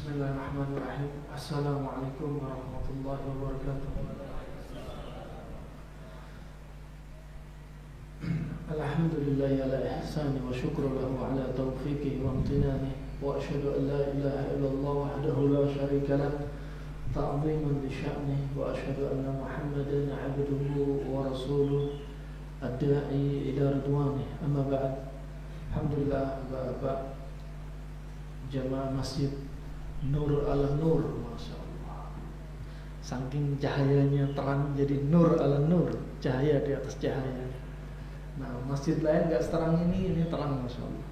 Bismillahirrahmanirrahim. Assalamualaikum warahmatullahi wabarakatuh. Alhamdulillahi ala ihsani wa syukru lahu ala taufiqihi wa amtinani. Wa ashhadu an la ilaha illallah wahdahu la syarika lah ta'ziman li sya'ni. Wa ashhadu anna Muhammadan abduhu wa rasuluh ad-da'i ila ridwanih. Amma ba'd. Alhamdulillah, Bapak jamaah masjid Nur ala Nur, Masya Allah. Saking cahayanya terang jadi Nur ala Nur, cahaya di atas cahaya. Nah, masjid lain gak seterang ini terang, Masya Allah.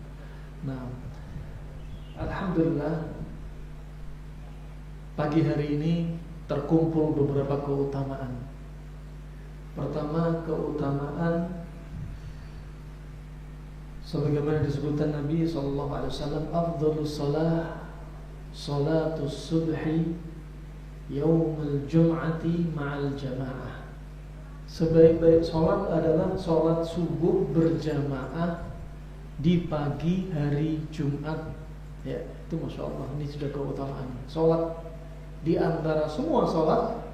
Nah, Alhamdulillah, pagi hari ini terkumpul beberapa keutamaan. Pertama, keutamaan sebagaimana disebutkan Nabi SAW, afdhalus salah salatus subhi yaumul jum'ati ma'al jamaah. Sebaik-baik sholat adalah sholat subuh berjamaah di pagi hari Jumat. Ya, itu Masya Allah, ini sudah keutamaan. Sholat di antara semua sholat,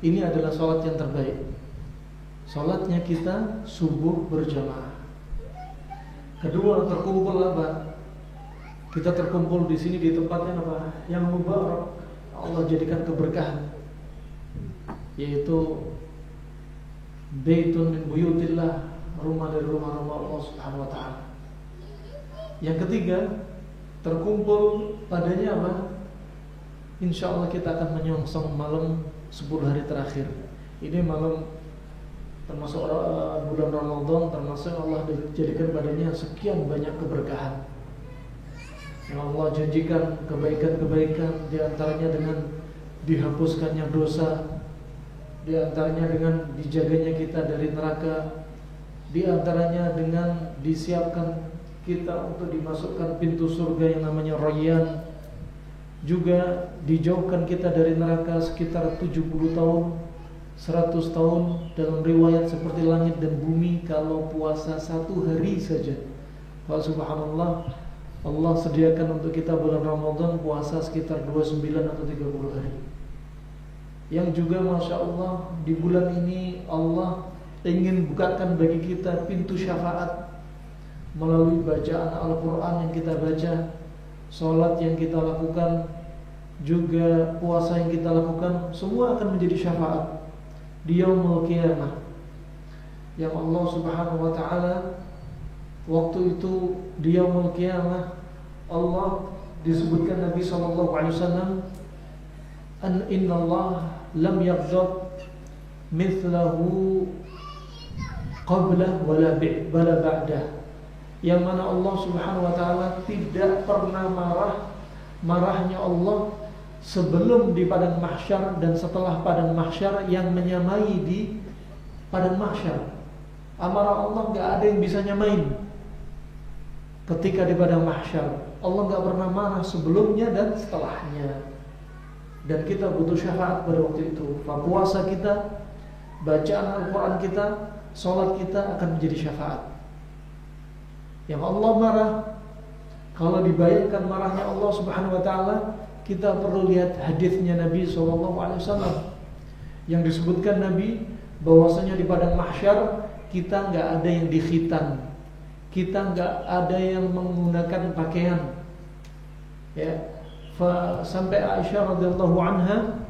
ini adalah sholat yang terbaik. Sholatnya kita subuh berjamaah. Kedua, terkumpul apa? Kita terkumpul di sini di tempat yang apa? Yang mubarak, Allah jadikan keberkahan, yaitu baitun min buyutillah, rumah dari rumah-rumah Allah Subhanahu wa taala. Yang ketiga, terkumpul padanya apa? Insya Allah kita akan menyongsong malam 10 hari terakhir. Ini malam termasuk bulan Ramadan, termasuk Allah jadikan padanya sekian banyak keberkahan. Yang Allah janjikan kebaikan-kebaikan, diantaranya dengan dihapuskannya dosa, diantaranya dengan dijaganya kita dari neraka, diantaranya dengan disiapkan kita untuk dimasukkan pintu surga yang namanya Rayyan, juga dijauhkan kita dari neraka sekitar 70 tahun, 100 tahun, dalam riwayat seperti langit dan bumi kalau puasa 1 hari saja. Kalau subhanallah, Allah sediakan untuk kita bulan Ramadan puasa sekitar 29 atau 30 hari. Yang juga Masya Allah, di bulan ini Allah ingin bukakan bagi kita pintu syafaat melalui bacaan Al-Quran yang kita baca, sholat yang kita lakukan, juga puasa yang kita lakukan, semua akan menjadi syafaat di yaumul qiyamah. Yang Allah Subhanahu wa ta'ala waktu itu di yaumul qiyamah, Allah disebutkan Nabi SAW, an innallah lam yaghdab mithlahu qabla wala ba'dah. Yang mana Allah Subhanahu wa ta'ala tidak pernah marah. Marahnya Allah sebelum di padang mahsyar dan setelah padang mahsyar yang menyamai di padang mahsyar. Amarah Allah gak ada yang bisa nyamain ketika di padang mahsyar. Allah gak pernah marah sebelumnya dan setelahnya. Dan kita butuh syafaat pada waktu itu. Puasa kita, bacaan Al-Quran kita, sholat kita akan menjadi syafaat. Yang Allah marah, kalau dibayangkan marahnya Allah Subhanahu wa ta'ala, kita perlu lihat hadisnya Nabi SAW yang disebutkan Nabi bahwasanya di padang mahsyar kita nggak ada yang dikhitan, kita nggak ada yang menggunakan pakaian. Ya, sampai Aisyah radhiyallahu anha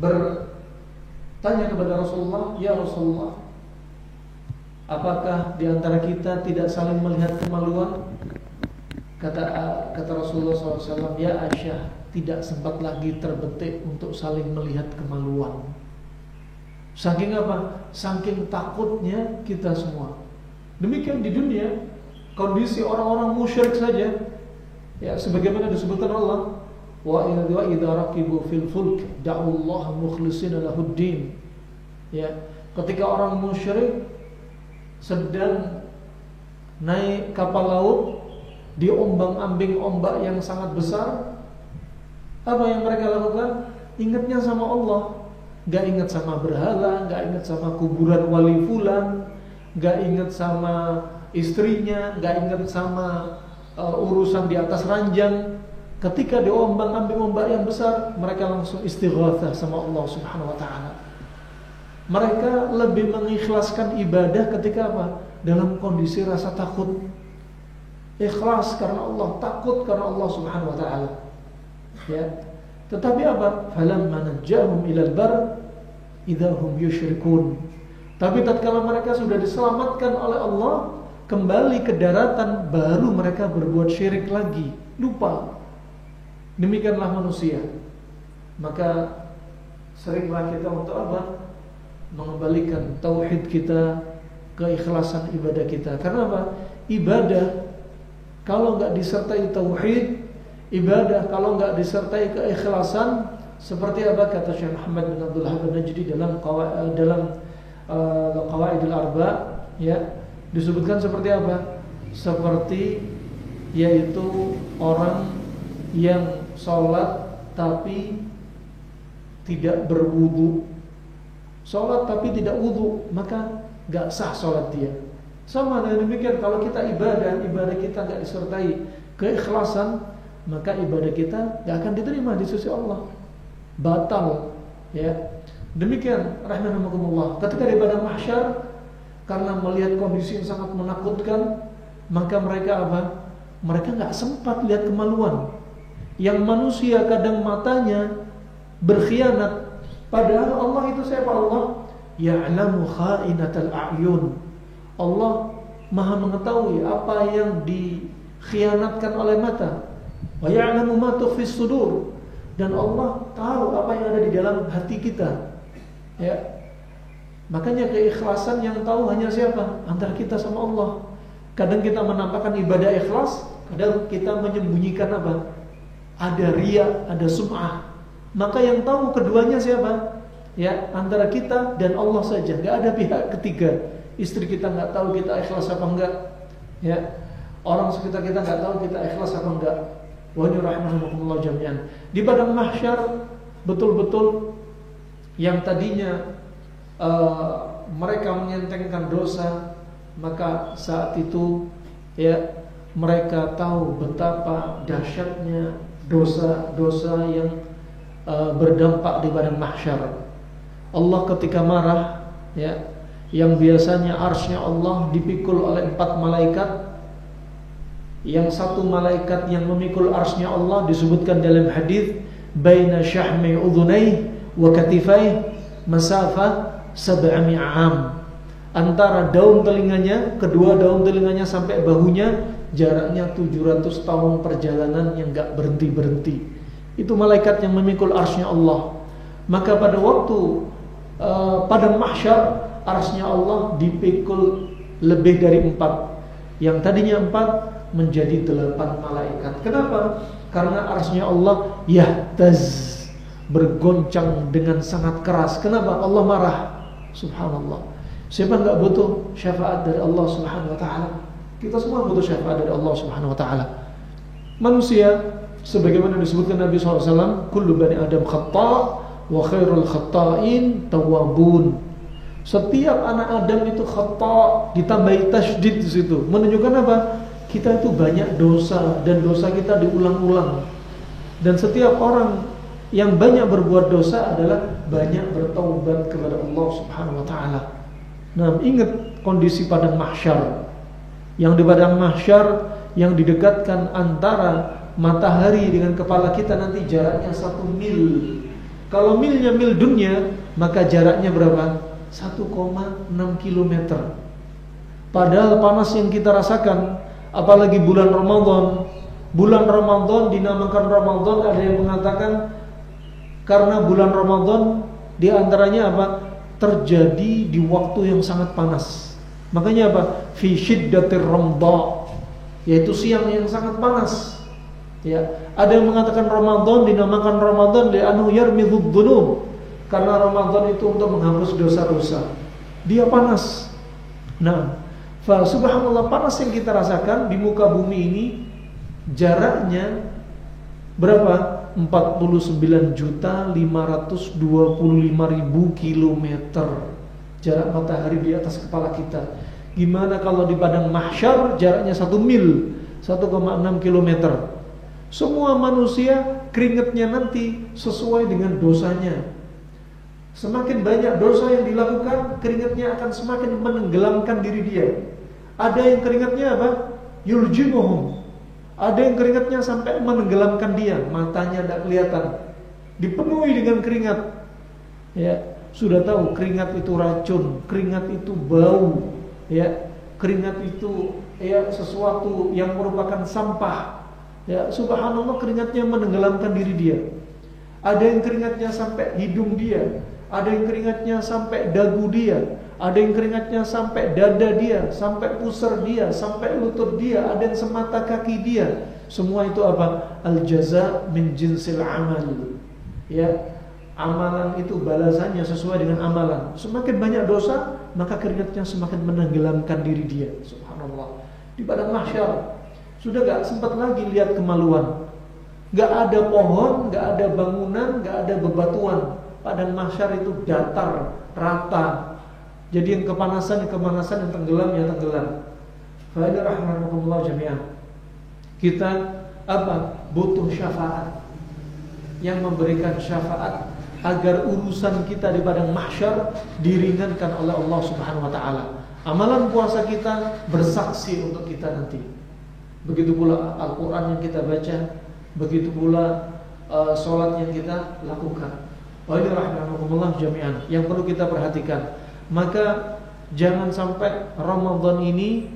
bertanya kepada Rasulullah, ya Rasulullah, apakah di antara kita tidak saling melihat kemaluan? Kata Rasulullah SAW, ya Aisyah, tidak sempat lagi terbetik untuk saling melihat kemaluan. Saking apa? Saking takutnya kita semua. Demikian di dunia, kondisi orang-orang musyrik saja, ya sebagaimana disebutkan Allah, wa idza raqibu fil fulk da'ullaha mukhlishina lahuddin. Ya, ketika orang musyrik sedang naik kapal laut, diombang-ambing ombak yang sangat besar, apa yang mereka lakukan? Ingatnya sama Allah, gak ingat sama berhala, gak ingat sama kuburan wali fulan, gak ingat sama istrinya, gak ingat sama urusan di atas ranjang, Ketika diombang-ambing ombak yang besar, mereka langsung istighatsah sama Allah Subhanahu wa taala. Mereka lebih mengikhlaskan ibadah ketika apa? Dalam kondisi rasa takut. Ikhlas karena Allah, takut karena Allah Subhanahu wa taala. Ya. Tetapi apa? Falamma najjahum ilal bar idahum yusyrikun. Tapi tatkala mereka sudah diselamatkan oleh Allah, kembali ke daratan, baru mereka berbuat syirik lagi, lupa. Demikianlah manusia. Maka seringlah kita untuk apa? Mengembalikan tauhid kita, keikhlasan ibadah kita. Karena apa? Ibadah kalau enggak disertai tauhid, ibadah kalau enggak disertai keikhlasan, seperti apa kata Syekh Muhammad bin Abdul Wahhab An-Najdi dalam Qawaidul Arba, ya, disebutkan seperti apa? Seperti yaitu orang yang sholat tapi tidak berwudu. Sholat tapi tidak wudu, maka gak sah sholat dia. Sama dengan demikian, kalau kita ibadah kita gak disertai keikhlasan, maka ibadah kita gak akan diterima di sisi Allah, batal. Ya, demikian rahimakumullah. Ketika di padang mahsyar, karena melihat kondisi yang sangat menakutkan, maka mereka apa? Mereka gak sempat lihat kemaluan. Yang manusia kadang matanya berkhianat, padahal Allah itu siapa? Allah ya'lamu kha'inatal a'yun. Allah Maha mengetahui apa yang dikhianatkan oleh mata. Wa ya'lamu ma tukhfis sudur. Dan Allah tahu apa yang ada di dalam hati kita. Ya. Makanya keikhlasan yang tahu hanya siapa? Antara kita sama Allah. Kadang kita menampakkan ibadah ikhlas, kadang kita menyembunyikan apa? Ada riya, ada sum'ah. Maka yang tahu keduanya siapa? Ya, antara kita dan Allah saja. Gak ada pihak ketiga. Istri kita gak tahu kita ikhlas apa enggak. Ya, orang sekitar kita gak tahu kita ikhlas apa enggak. Wa rahimahumullah jami'an. Di padang mahsyar betul-betul yang tadinya mereka mengentengkan dosa, maka saat itu ya mereka tahu betapa dahsyatnya dosa-dosa yang berdampak di padang mahsyar. Allah ketika marah, ya, yang biasanya arsy-Nya Allah dipikul oleh 4 malaikat, yang satu malaikat yang memikul arsy-Nya Allah disebutkan dalam hadis baina syahmi udhunai wa katifai masafah 700 am. Antara daun telinganya, kedua daun telinganya sampai bahunya, jaraknya 700 tahun perjalanan yang gak berhenti-berhenti. Itu malaikat yang memikul arsy-Nya Allah. Maka pada waktu padang mahsyar, arsy-Nya Allah dipikul lebih dari 4. Yang tadinya 4 menjadi 8 malaikat. Kenapa? Karena arsy-Nya Allah yahtaz, bergoncang dengan sangat keras. Kenapa? Allah marah. Subhanallah. Siapa enggak butuh syafaat dari Allah Subhanahu wa taala? Kita semua butuh syafaat dari Allah Subhanahu wa taala. Manusia sebagaimana disebutkan Nabi SAW, kullu bani Adam khata' wa khairul khata'in tawwabun. Setiap anak Adam itu khata', ditambahi tasydid di situ. Menunjukkan apa? Kita itu banyak dosa dan dosa kita diulang-ulang. Dan setiap orang yang banyak berbuat dosa adalah banyak bertaubat kepada Allah Subhanahu wa taala. Nah, ingat kondisi padang mahsyar. Yang di padang mahsyar yang didekatkan antara matahari dengan kepala kita nanti jaraknya 1 mil. Kalau milnya mil dunia, maka jaraknya berapa? 1,6 km. Padahal panas yang kita rasakan, apalagi bulan Ramadan. Bulan Ramadan dinamakan Ramadan, ada yang mengatakan karena bulan Ramadan di antaranya apa? Terjadi di waktu yang sangat panas. Makanya apa? Fi syiddatir ramda, yaitu siang yang sangat panas. Ya, ada yang mengatakan Ramadan dinamakan Ramadan li'annahu yarmidhud dhunub, karena Ramadan itu untuk menghapus dosa-dosa. Dia panas. Nah, fa subhanallah, panas yang kita rasakan di muka bumi ini jaraknya berapa? 49.525.000 kilometer jarak matahari di atas kepala kita. Gimana kalau di padang mahsyar jaraknya 1 mil, 1,6 kilometer. Semua manusia keringatnya nanti sesuai dengan dosanya. Semakin banyak dosa yang dilakukan, keringatnya akan semakin menenggelamkan diri dia. Ada yang keringatnya apa? Yuljimuhum. Ada yang keringatnya sampai menenggelamkan dia, matanya tidak kelihatan, dipenuhi dengan keringat. Ya, sudah tahu keringat itu racun, keringat itu bau, ya, keringat itu ya sesuatu yang merupakan sampah. Ya, subhanallah, keringatnya menenggelamkan diri dia. Ada yang keringatnya sampai hidung dia, ada yang keringatnya sampai dagu dia, ada yang keringatnya sampai dada dia, sampai pusar dia, sampai lutut dia, ada yang semata kaki dia. Semua itu apa? Al-jaza min jinsil amal. Ya, amalan itu balasannya sesuai dengan amalan. Semakin banyak dosa, maka keringatnya semakin menenggelamkan diri dia. Subhanallah. Di padang mahsyar sudah gak sempat lagi lihat kemaluan. Gak ada pohon, gak ada bangunan, gak ada bebatuan. Padang mahsyar itu datar, rata. Jadi yang kepanasan, yang tenggelam, ya tenggelam. Fa'idha rahmatullah jami'ah. Kita apa? Butuh syafaat. Yang memberikan syafaat agar urusan kita di padang mahsyar diringankan oleh Allah Subhanahu wa taala. Amalan puasa kita bersaksi untuk kita nanti. Begitu pula Al-Qur'an yang kita baca, begitu pula salat yang kita lakukan. Wa rahmatullah jami'an. Yang perlu kita perhatikan, maka jangan sampai Ramadan ini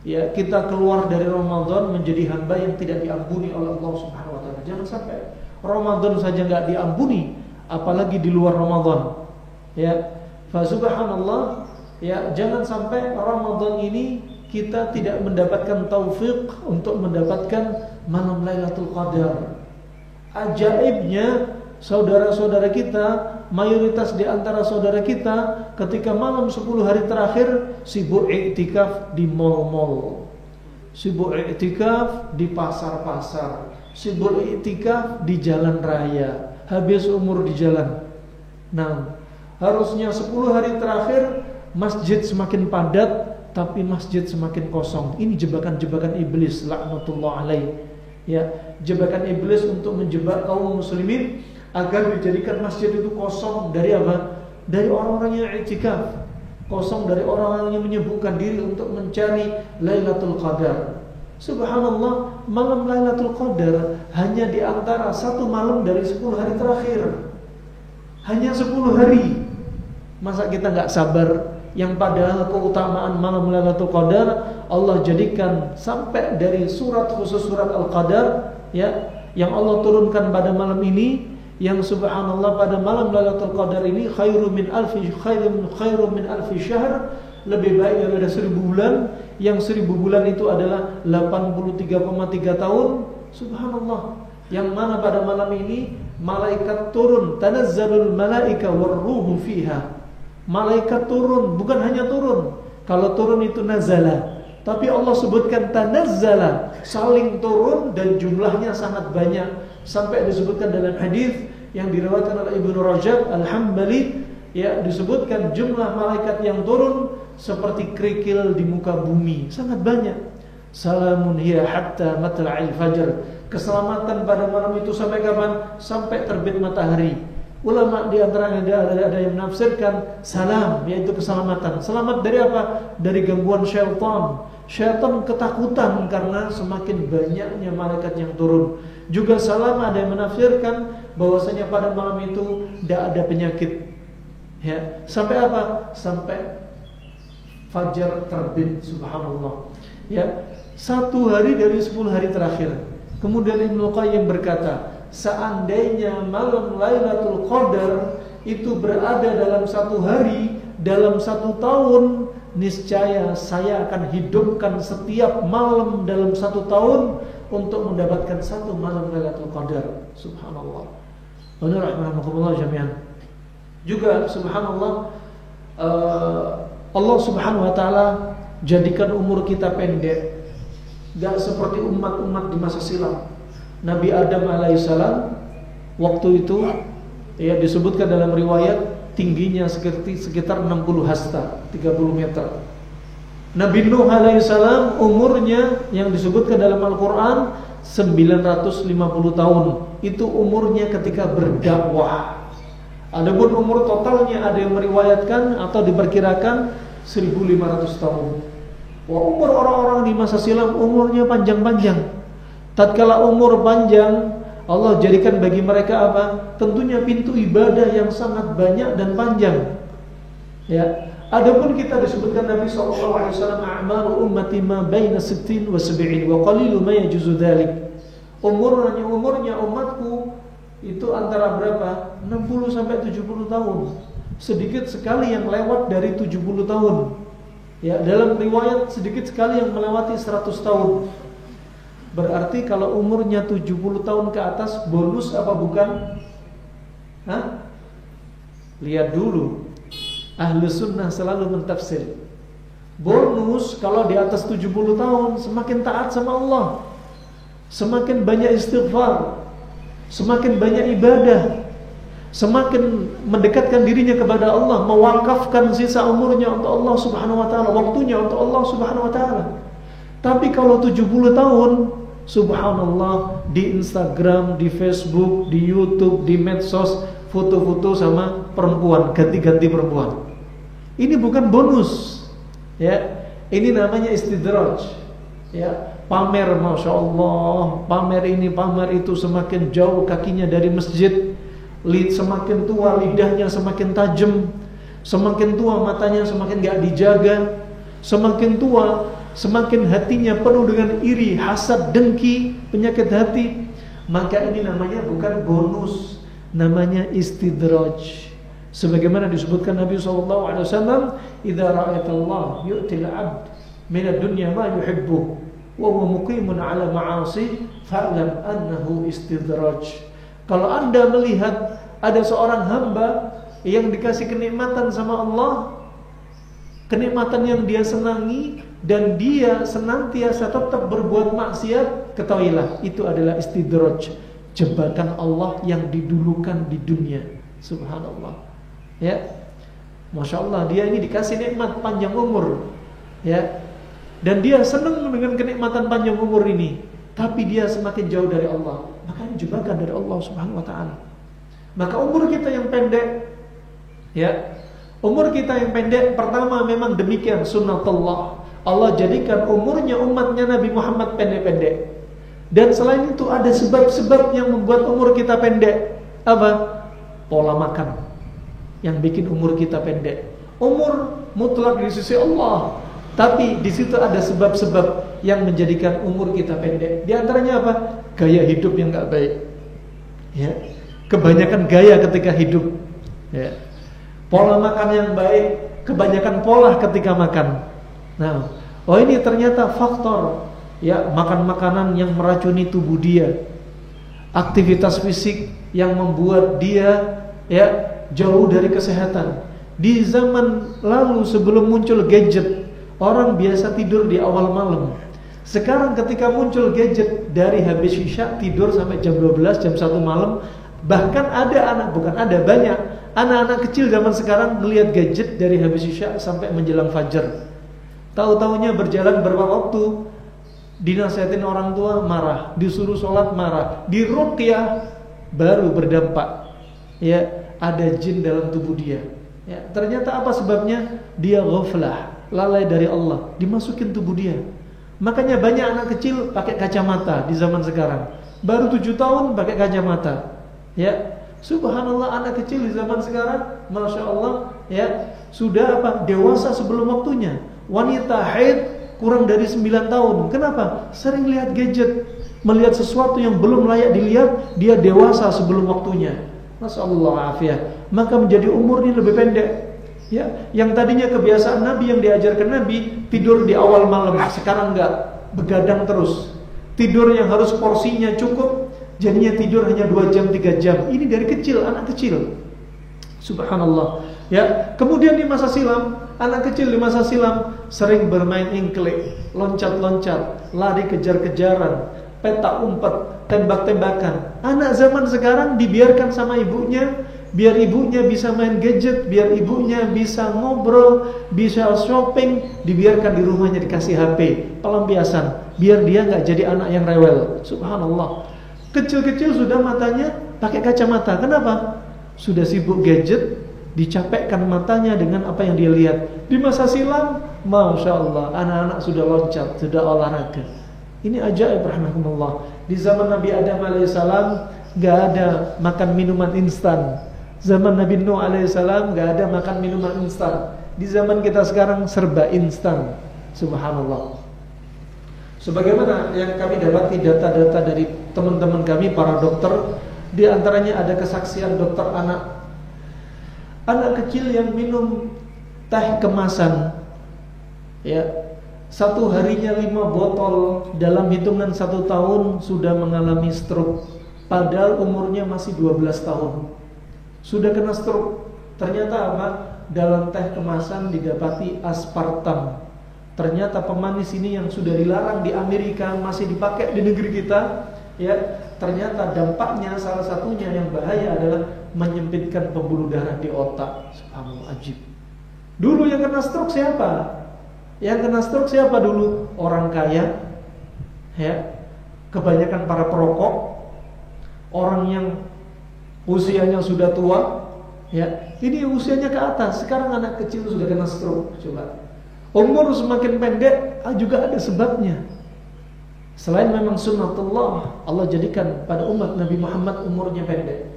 ya kita keluar dari Ramadan menjadi hamba yang tidak diampuni oleh Allah Subhanahu wa taala. Jangan sampai Ramadan saja enggak diampuni, apalagi di luar Ramadan. Ya, fa subhanallah, ya jangan sampai Ramadan ini kita tidak mendapatkan taufik untuk mendapatkan malam Lailatul Qadar. Ajaibnya saudara-saudara kita, mayoritas di antara saudara kita ketika malam 10 hari terakhir sibuk iktikaf di mal-mal, sibuk iktikaf di pasar-pasar, sibuk iktikaf di jalan raya, habis umur di jalan. Nah, harusnya 10 hari terakhir masjid semakin padat, tapi masjid semakin kosong. Ini jebakan-jebakan iblis, laknatullah alaih. Ya, jebakan iblis untuk menjebak kaum muslimin agar dijadikan masjid itu kosong dari apa? Dari orang-orang yang i'tikaf, kosong dari orang-orang yang menyibukkan diri untuk mencari Lailatul Qadar. Subhanallah, malam Lailatul Qadar hanya di antara satu malam dari 10 hari terakhir. Hanya 10 hari. Masa kita enggak sabar? Yang padahal keutamaan malam Lailatul Qadar Allah jadikan sampai dari surat khusus surat Al-Qadar, ya, yang Allah turunkan pada malam ini, yang subhanallah pada malam Lailatul Qadar ini khairu min alfi syahr, lebih baik daripada 1000 bulan. Yang 1000 bulan itu adalah 83,3 tahun. Subhanallah. Yang mana pada malam ini malaikat turun, tanazzalul malaika warruhu fiha. Malaikat turun, bukan hanya turun. Kalau turun itu nazala, tapi Allah sebutkan tanazzala, saling turun dan jumlahnya sangat banyak. Sampai disebutkan dalam hadis yang diriwayatkan oleh Ibnu Rajab Al-Hambali, ya, disebutkan jumlah malaikat yang turun seperti kerikil di muka bumi, sangat banyak. Salamun hiya hatta matla'il fajr. Keselamatan pada malam itu sampai kapan? Sampai terbit matahari. Ulama di antaranya ada yang menafsirkan salam, yaitu keselamatan. Selamat dari apa? Dari gangguan syaitan. Syaitan ketakutan karena semakin banyaknya malaikat yang turun. Juga salam ada yang menafsirkan bahwasanya pada malam itu tidak ada penyakit. Ya, sampai apa? Sampai fajar terbit. Subhanallah. Ya, 1 hari dari 10 hari terakhir. Kemudian Ibnu Qayyim berkata, seandainya malam Lailatul Qadar itu berada dalam 1 hari, dalam 1 tahun, niscaya saya akan hidupkan setiap malam dalam 1 tahun untuk mendapatkan 1 malam Lailatul Qadar. Subhanallah. Wa rahmatullah jami'an. Juga subhanallah, Allah Subhanahu wa taala jadikan umur kita pendek. Gak seperti umat-umat di masa silam. Nabi Adam alaihissalam waktu itu, ya, disebutkan dalam riwayat tingginya sekitar 60 hasta, 30 meter. Nabi Nuh alaihissalam umurnya yang disebutkan dalam Al-Quran 950 tahun. Itu umurnya ketika berdakwah. Adapun umur totalnya ada yang meriwayatkan atau diperkirakan 1500 tahun. Wah, umur orang-orang di masa silam umurnya panjang-panjang. Tatkala umur panjang, Allah jadikan bagi mereka apa? Tentunya pintu ibadah yang sangat banyak dan panjang. Ya. Adapun kita disebutkan Nabi SAW, a'maru ummati ma baina 60 wa 70 wa qalilu ma yajuzu dzalik. Umurnya umatku itu antara berapa? 60 sampai 70 tahun. Sedikit sekali yang lewat dari 70 tahun. Ya, dalam riwayat sedikit sekali yang melewati 100 tahun. Berarti kalau umurnya 70 tahun ke atas bonus apa bukan? Hah? Lihat dulu. Ahlu sunnah selalu mentafsir. Bonus kalau di atas 70 tahun semakin taat sama Allah, semakin banyak istighfar, semakin banyak ibadah, semakin mendekatkan dirinya kepada Allah, mewakafkan sisa umurnya untuk Allah Subhanahu wa taala, waktunya untuk Allah Subhanahu wa taala. Tapi kalau 70 tahun, subhanallah, di Instagram, di Facebook, di YouTube, di medsos, foto-foto sama perempuan, ganti-ganti perempuan. Ini bukan bonus, ya. Ini namanya istidraj, ya. Pamer, masya Allah, pamer ini, pamer itu, semakin jauh kakinya dari masjid, semakin tua lidahnya semakin tajam, semakin tua matanya semakin gak dijaga, semakin tua semakin hatinya penuh dengan iri, hasad, dengki, penyakit hati. Maka ini namanya bukan bonus, namanya istidraj. Sebagaimana disebutkan Nabi SAW, "Idza ra'aitallah yu'til 'abd min ad-dunya ma yuhibbu wa huwa muqimun 'ala ma'asi fa'lam annahu istidraj." Kalau Anda melihat ada seorang hamba yang dikasih kenikmatan sama Allah, kenikmatan yang dia senangi, dan dia senantiasa tetap berbuat maksiat, ketahuilah itu adalah istidraj, jebakan Allah yang didulukan di dunia. Subhanallah. Ya, masya Allah, dia ini dikasih nikmat panjang umur, ya, dan dia senang dengan kenikmatan panjang umur ini, tapi dia semakin jauh dari Allah. Maka ini jebakan dari Allah Subhanahu wa taala. Maka umur kita yang pendek, ya, umur kita yang pendek, pertama memang demikian sunnatullah. Allah jadikan umurnya umatnya Nabi Muhammad pendek-pendek. Dan selain itu ada sebab-sebab yang membuat umur kita pendek. Apa? Pola makan yang bikin umur kita pendek. Umur mutlak di sisi Allah, tapi di situ ada sebab-sebab yang menjadikan umur kita pendek. Di antaranya apa? Gaya hidup yang enggak baik. Ya. Kebanyakan gaya ketika hidup. Ya. Pola makan yang baik, kebanyakan pola ketika makan. Nah, oh ini ternyata faktor, ya, makan makanan yang meracuni tubuh dia, aktivitas fisik yang membuat dia, ya, jauh dari kesehatan. Di zaman lalu sebelum muncul gadget, orang biasa tidur di awal malam. Sekarang ketika muncul gadget, dari habis isya tidur sampai jam 12, jam 1 malam. Bahkan banyak anak-anak kecil zaman sekarang melihat gadget dari habis isya sampai menjelang fajar. Tahu-taunya berjalan berapa waktu, dinasihatin orang tua marah, disuruh sholat marah, diruqyah baru berdampak. Ya, ada jin dalam tubuh dia. Ya, ternyata apa sebabnya? Dia ghaflah, lalai dari Allah, dimasukin tubuh dia. Makanya banyak anak kecil pakai kacamata di zaman sekarang. Baru 7 tahun pakai kacamata. Ya, subhanallah, anak kecil di zaman sekarang, masya Allah, ya, sudah apa? Dewasa sebelum waktunya. Wanita haid kurang dari 9 tahun. Kenapa? Sering lihat gadget, melihat sesuatu yang belum layak dilihat, dia dewasa sebelum waktunya. Nasallallahu afiyah. Maka menjadi umurnya lebih pendek. Ya, yang tadinya kebiasaan Nabi yang diajarkan Nabi tidur di awal malam, sekarang enggak, begadang terus. Tidur yang harus porsinya cukup, jadinya tidur hanya 2 jam 3 jam. Ini dari kecil, anak kecil. Subhanallah. Ya, kemudian di masa silam, anak kecil di masa silam sering bermain ingklik, loncat-loncat, lari kejar-kejaran, petak umpet, tembak-tembakan. Anak zaman sekarang dibiarkan sama ibunya, biar ibunya bisa main gadget, biar ibunya bisa ngobrol, bisa shopping, dibiarkan di rumahnya dikasih HP, pelampiasan, biar dia nggak jadi anak yang rewel. Subhanallah. Kecil-kecil sudah matanya pakai kacamata. Kenapa? Sudah sibuk gadget, dicapekkan matanya dengan apa yang dia lihat. Di masa silam, Masya Allah, anak-anak sudah loncat, sudah olahraga. Ini ajaib rahmatullah. Di zaman Nabi Adam alaihissalam gak ada makan minuman instan. Zaman Nabi Nuh alaihissalam gak ada makan minuman instan. Di zaman kita sekarang serba instan. Subhanallah. Sebagaimana yang kami dapati data-data dari teman-teman kami para dokter, di antaranya ada kesaksian dokter anak. Anak kecil yang minum teh kemasan, ya, satu harinya 5 botol, dalam hitungan 1 tahun sudah mengalami stroke. Padahal umurnya masih 12 tahun. Sudah kena stroke. Ternyata apa? Dalam teh kemasan didapati aspartam. Ternyata pemanis ini yang sudah dilarang di Amerika masih dipakai di negeri kita. Ya, ternyata dampaknya salah satunya yang bahaya adalah menyempitkan pembuluh darah di otak. Subhanallah, ajib. Dulu yang kena stroke siapa? Yang kena stroke siapa dulu? Orang kaya, ya, kebanyakan para perokok, orang yang usianya sudah tua, ya. Ini usianya ke atas. Sekarang anak kecil sudah kena stroke. Coba, umur semakin pendek juga ada sebabnya. Selain memang sunnatullah, Allah jadikan pada umat Nabi Muhammad umurnya pendek.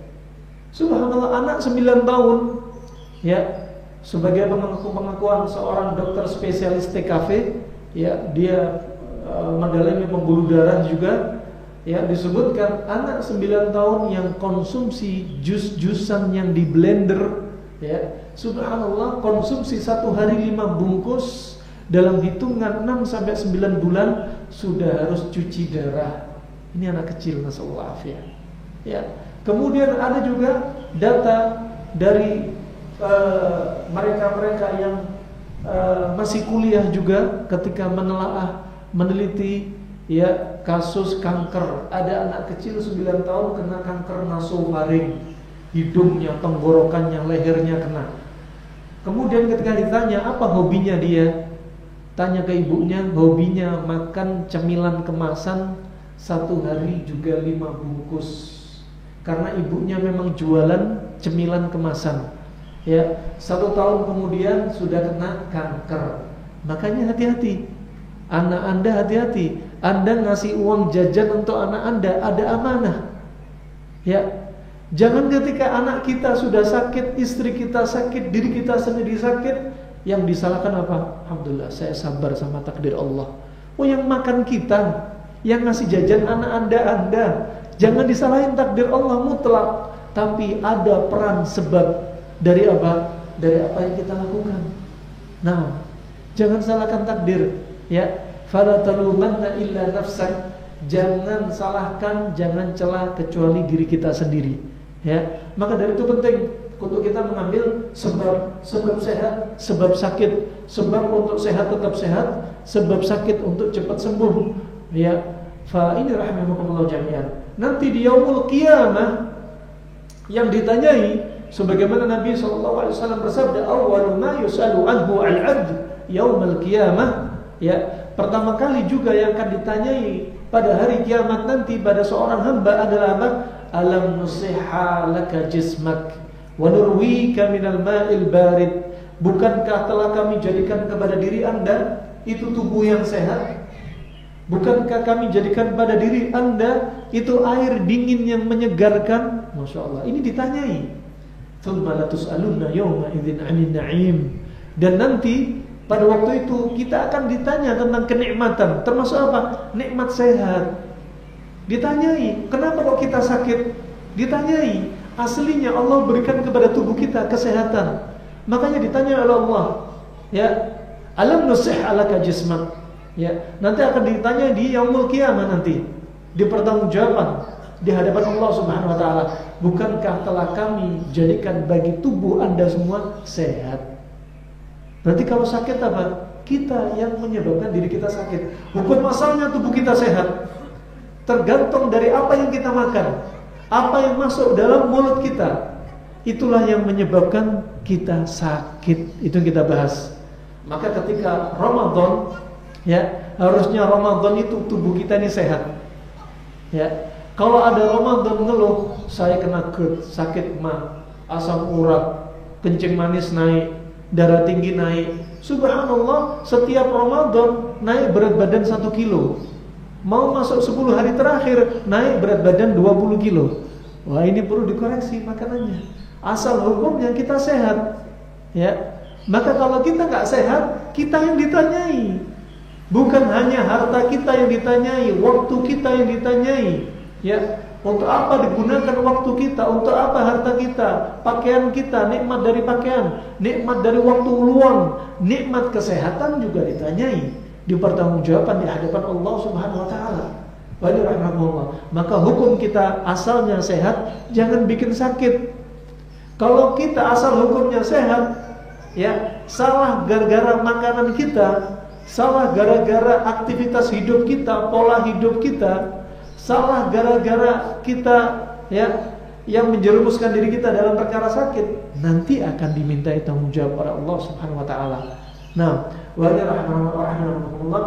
Subhanallah, anak 9 tahun, ya, sebagai pengakuan seorang dokter spesialis TKV, ya, dia mendalami pembuluh darah juga, ya, disebutkan anak 9 tahun yang konsumsi jus-jusan yang di blender, ya, subhanallah, konsumsi 1 hari 5 bungkus, dalam hitungan 6-9 bulan sudah harus cuci darah. Ini anak kecil, nasallahu afiyah. Ya, kemudian ada juga data dari mereka-mereka yang masih kuliah juga, ketika meneliti, ya, kasus kanker. Ada anak kecil 9 tahun kena kanker nasofaring, hidungnya, tenggorokannya, lehernya kena. Kemudian ketika ditanya apa hobinya dia, tanya ke ibunya, hobinya makan cemilan kemasan, 1 hari juga 5 bungkus. Karena ibunya memang jualan cemilan kemasan, ya. 1 tahun kemudian sudah kena kanker. Makanya hati-hati, anak Anda hati-hati. Anda ngasih uang jajan untuk anak Anda, ada amanah, ya. Jangan ketika anak kita sudah sakit, istri kita sakit, diri kita sendiri sakit, yang disalahkan apa? Alhamdulillah, saya sabar sama takdir Allah. Oh, yang makan kita, yang ngasih jajan anak Anda. Jangan disalahin takdir Allah mutlak, tapi ada peran sebab dari apa? Dari apa yang kita lakukan. Nah, jangan salahkan takdir, ya. Fala talumanna illa nafsak. Jangan salahkan, jangan celah kecuali diri kita sendiri, ya. Maka dari itu penting untuk kita mengambil sebab sehat, sebab sakit, sebab untuk sehat tetap sehat, sebab sakit untuk cepat sembuh, ya. Fa ini rahimakumullah jami'an. Nanti di yaumul qiyamah yang ditanyai, sebagaimana Nabi SAW bersabda, awwalu ma yus'alu anhu al-'abd yaumul qiyamah, ya. Pertama kali juga yang akan ditanyai pada hari kiamat nanti pada seorang hamba adalah apa? Alam nusihha laka jismak wa nurwika minal ma'il barid. Bukankah telah kami jadikan kepada diri Anda itu tubuh yang sehat? Bukankah kami jadikan pada diri Anda itu air dingin yang menyegarkan? Masya Allah, ini ditanyai. Thumma latus'alunna yawma idzin 'anil na'im. Dan nanti pada waktu itu kita akan ditanya tentang kenikmatan, termasuk apa? Nikmat sehat. Ditanyai, kenapa kok kita sakit? Ditanyai, aslinya Allah berikan kepada tubuh kita kesehatan. Makanya ditanya oleh Allah, ya, alam nusih alaka jismak, ya. Nanti akan ditanya di yaumul qiyamah nanti, di pertanggungjawaban di hadapan Allah Subhanahu wa taala, bukankah telah kami jadikan bagi tubuh Anda semua sehat? Nanti kalau sakit apa? Kita yang menyebabkan diri kita sakit. Bukan masalahnya tubuh kita sehat, tergantung dari apa yang kita makan, apa yang masuk dalam mulut kita. itulah yang menyebabkan kita sakit. Itu yang kita bahas. Maka ketika Ramadan, ya, harusnya Ramadan itu tubuh kita ini sehat. Ya, kalau ada Ramadan ngeluh, saya kena GERD, sakit mah, asam urat, kencing manis naik, darah tinggi naik. Subhanallah, setiap Ramadan naik berat badan 1 kilo. Mau masuk 10 hari terakhir naik berat badan 20 kilo. Wah, ini perlu dikoreksi makanannya. Asal hukumnya kita sehat, ya. Maka kalau kita nggak sehat, kita yang ditanyai. Bukan hanya harta kita yang ditanyai, waktu kita yang ditanyai, ya. Untuk apa digunakan waktu kita? Untuk apa harta kita? Pakaian kita, nikmat dari pakaian, nikmat dari waktu luang, nikmat kesehatan juga ditanyai. Dipertanggungjawabkan di hadapan Allah Subhanahu wa taala. Maka hukum kita asalnya sehat, jangan bikin sakit. Kalau kita asal hukumnya sehat, ya, salah gara-gara makanan kita, salah gara-gara aktivitas hidup kita, pola hidup kita, salah gara-gara kita, ya, yang menjerumuskan diri kita dalam perkara sakit, nanti akan dimintai tanggung jawab oleh Allah Subhanahu wa taala. Nah, wa rahimahullah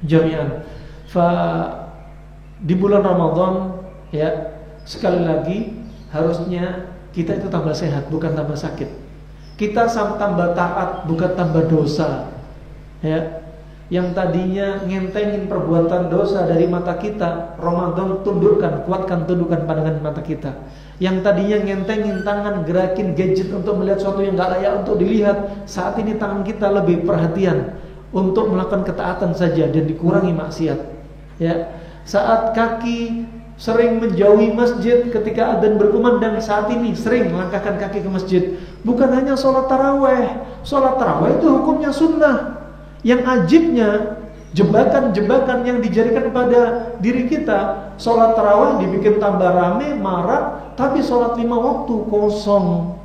jami'an. Di bulan Ramadan, ya, sekali lagi harusnya kita itu tambah sehat, bukan tambah sakit. Kita tambah taat, bukan tambah dosa. Ya, yang tadinya ngentengin perbuatan dosa dari mata kita, Ramadan tundukkan, kuatkan tundukkan pandangan mata kita. Yang tadinya ngentengin tangan, gerakin gadget untuk melihat sesuatu yang gak layak untuk dilihat, saat ini tangan kita lebih perhatian untuk melakukan ketaatan saja dan dikurangi maksiat. Ya, saat kaki sering menjauhi masjid ketika adzan berkumandang, saat ini sering melangkahkan kaki ke masjid. Bukan hanya sholat taraweh. Sholat taraweh itu hukumnya sunnah. Yang ajibnya, jebakan-jebakan yang dijadikan pada diri kita, sholat taraweh dibikin tambah rame, marak, tapi sholat 5 waktu kosong.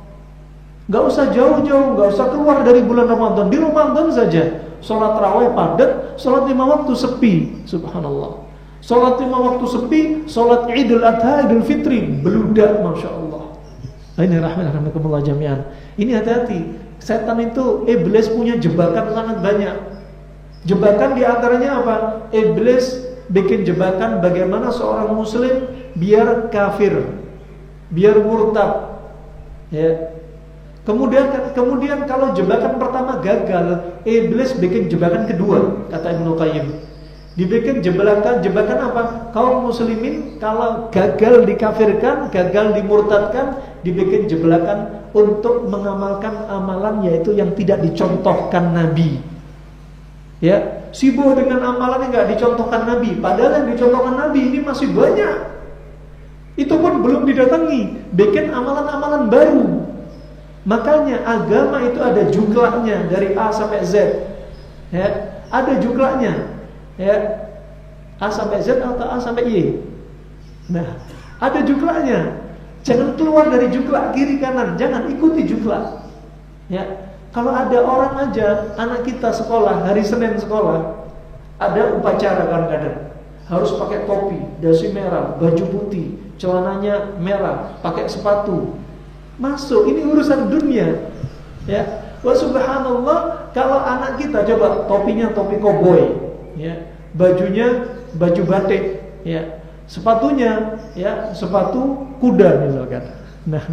Gak usah jauh-jauh, gak usah keluar dari bulan Ramadan. Di Ramadan saja sholat taraweh padat, sholat 5 waktu sepi. Subhanallah. Sholat 5 waktu sepi, sholat Idul Adha, Idul Fitri beludak, Masya Allah. Ini rahmatullah jami'an. Ini hati-hati. Setan itu, iblis punya jebakan sangat banyak. Jebakan diantaranya apa? Iblis bikin jebakan bagaimana seorang muslim biar kafir, biar murtad. Ya. Kemudian kalau jebakan pertama gagal, iblis bikin jebakan kedua, kata Ibnu Qayyim. Dibikin jebakan apa? Kaum muslimin kalau gagal dikafirkan, gagal dimurtadkan, dibikin jebakan untuk mengamalkan amalan yaitu yang tidak dicontohkan Nabi. Ya, sibuk dengan amalan yang enggak dicontohkan Nabi, padahal yang dicontohkan Nabi ini masih banyak. Itu pun belum didatangi, bikin amalan-amalan baru. Makanya agama itu ada juklaknya dari A sampai Z. Ya, ada juklaknya. Ya, A sampai Z atau A sampai Y. Nah, ada juklaknya. Jangan keluar dari juklak kiri kanan, jangan ikuti juklak. Ya, kalau ada orang aja, anak kita sekolah, hari Senin sekolah, ada upacara kadang-kadang harus pakai topi, dasi merah, baju putih, celananya merah, pakai sepatu. Masuk, ini urusan dunia. Ya, wa subhanallah, kalau anak kita coba topinya topi koboi, ya, bajunya baju batik, ya, sepatunya ya sepatu kuda misalkan. Nah,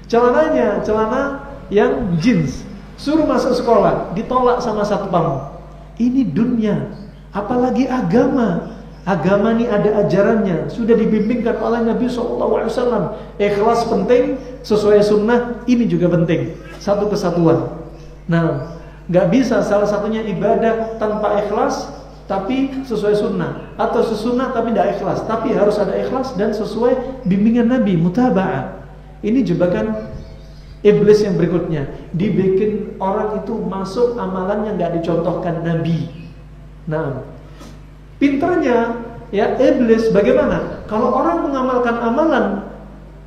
celananya celana yang jeans, suruh masuk sekolah, ditolak sama satpam. Ini dunia, apalagi agama. Agama ini ada ajarannya, sudah dibimbingkan oleh Nabi SAW. Ikhlas penting, sesuai sunnah ini juga penting. Satu kesatuan. Nah, nggak bisa salah satunya ibadah tanpa ikhlas tapi sesuai sunnah, atau sesunnah tapi tidak ikhlas. Tapi harus ada ikhlas dan sesuai bimbingan Nabi, mutaba'ah. Ini jebakan iblis yang berikutnya, dibikin orang itu masuk amalan yang nggak dicontohkan Nabi. Nah, pinternya ya iblis bagaimana? Kalau orang mengamalkan amalan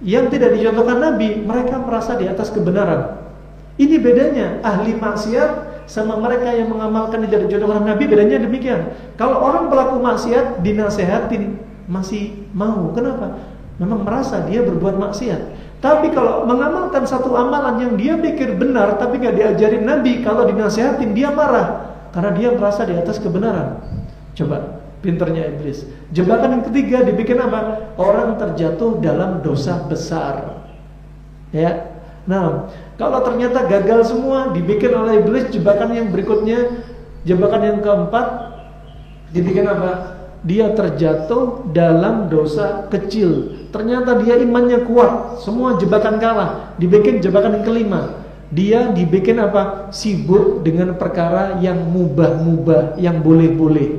yang tidak dicontohkan Nabi, mereka merasa di atas kebenaran. Ini bedanya ahli maksiat sama mereka yang mengamalkan tidak dicontohkan Nabi, bedanya demikian. Kalau orang pelaku maksiat dinasehatin masih mau, kenapa? Memang merasa dia berbuat maksiat. Tapi kalau mengamalkan satu amalan yang dia pikir benar tapi gak diajarin Nabi, kalau dinasihatin dia marah karena dia merasa di atas kebenaran. Coba, pinternya iblis. Jebakan yang ketiga dibikin apa? Orang terjatuh dalam dosa besar. Ya. Nah, kalau ternyata gagal semua, dibikin oleh iblis jebakan yang berikutnya, jebakan yang keempat dibikin apa? Dia terjatuh dalam dosa kecil. Ternyata dia imannya kuat, semua jebakan kalah. Dibikin jebakan yang kelima. Dia dibikin apa? Sibuk dengan perkara yang mubah-mubah, yang boleh-boleh.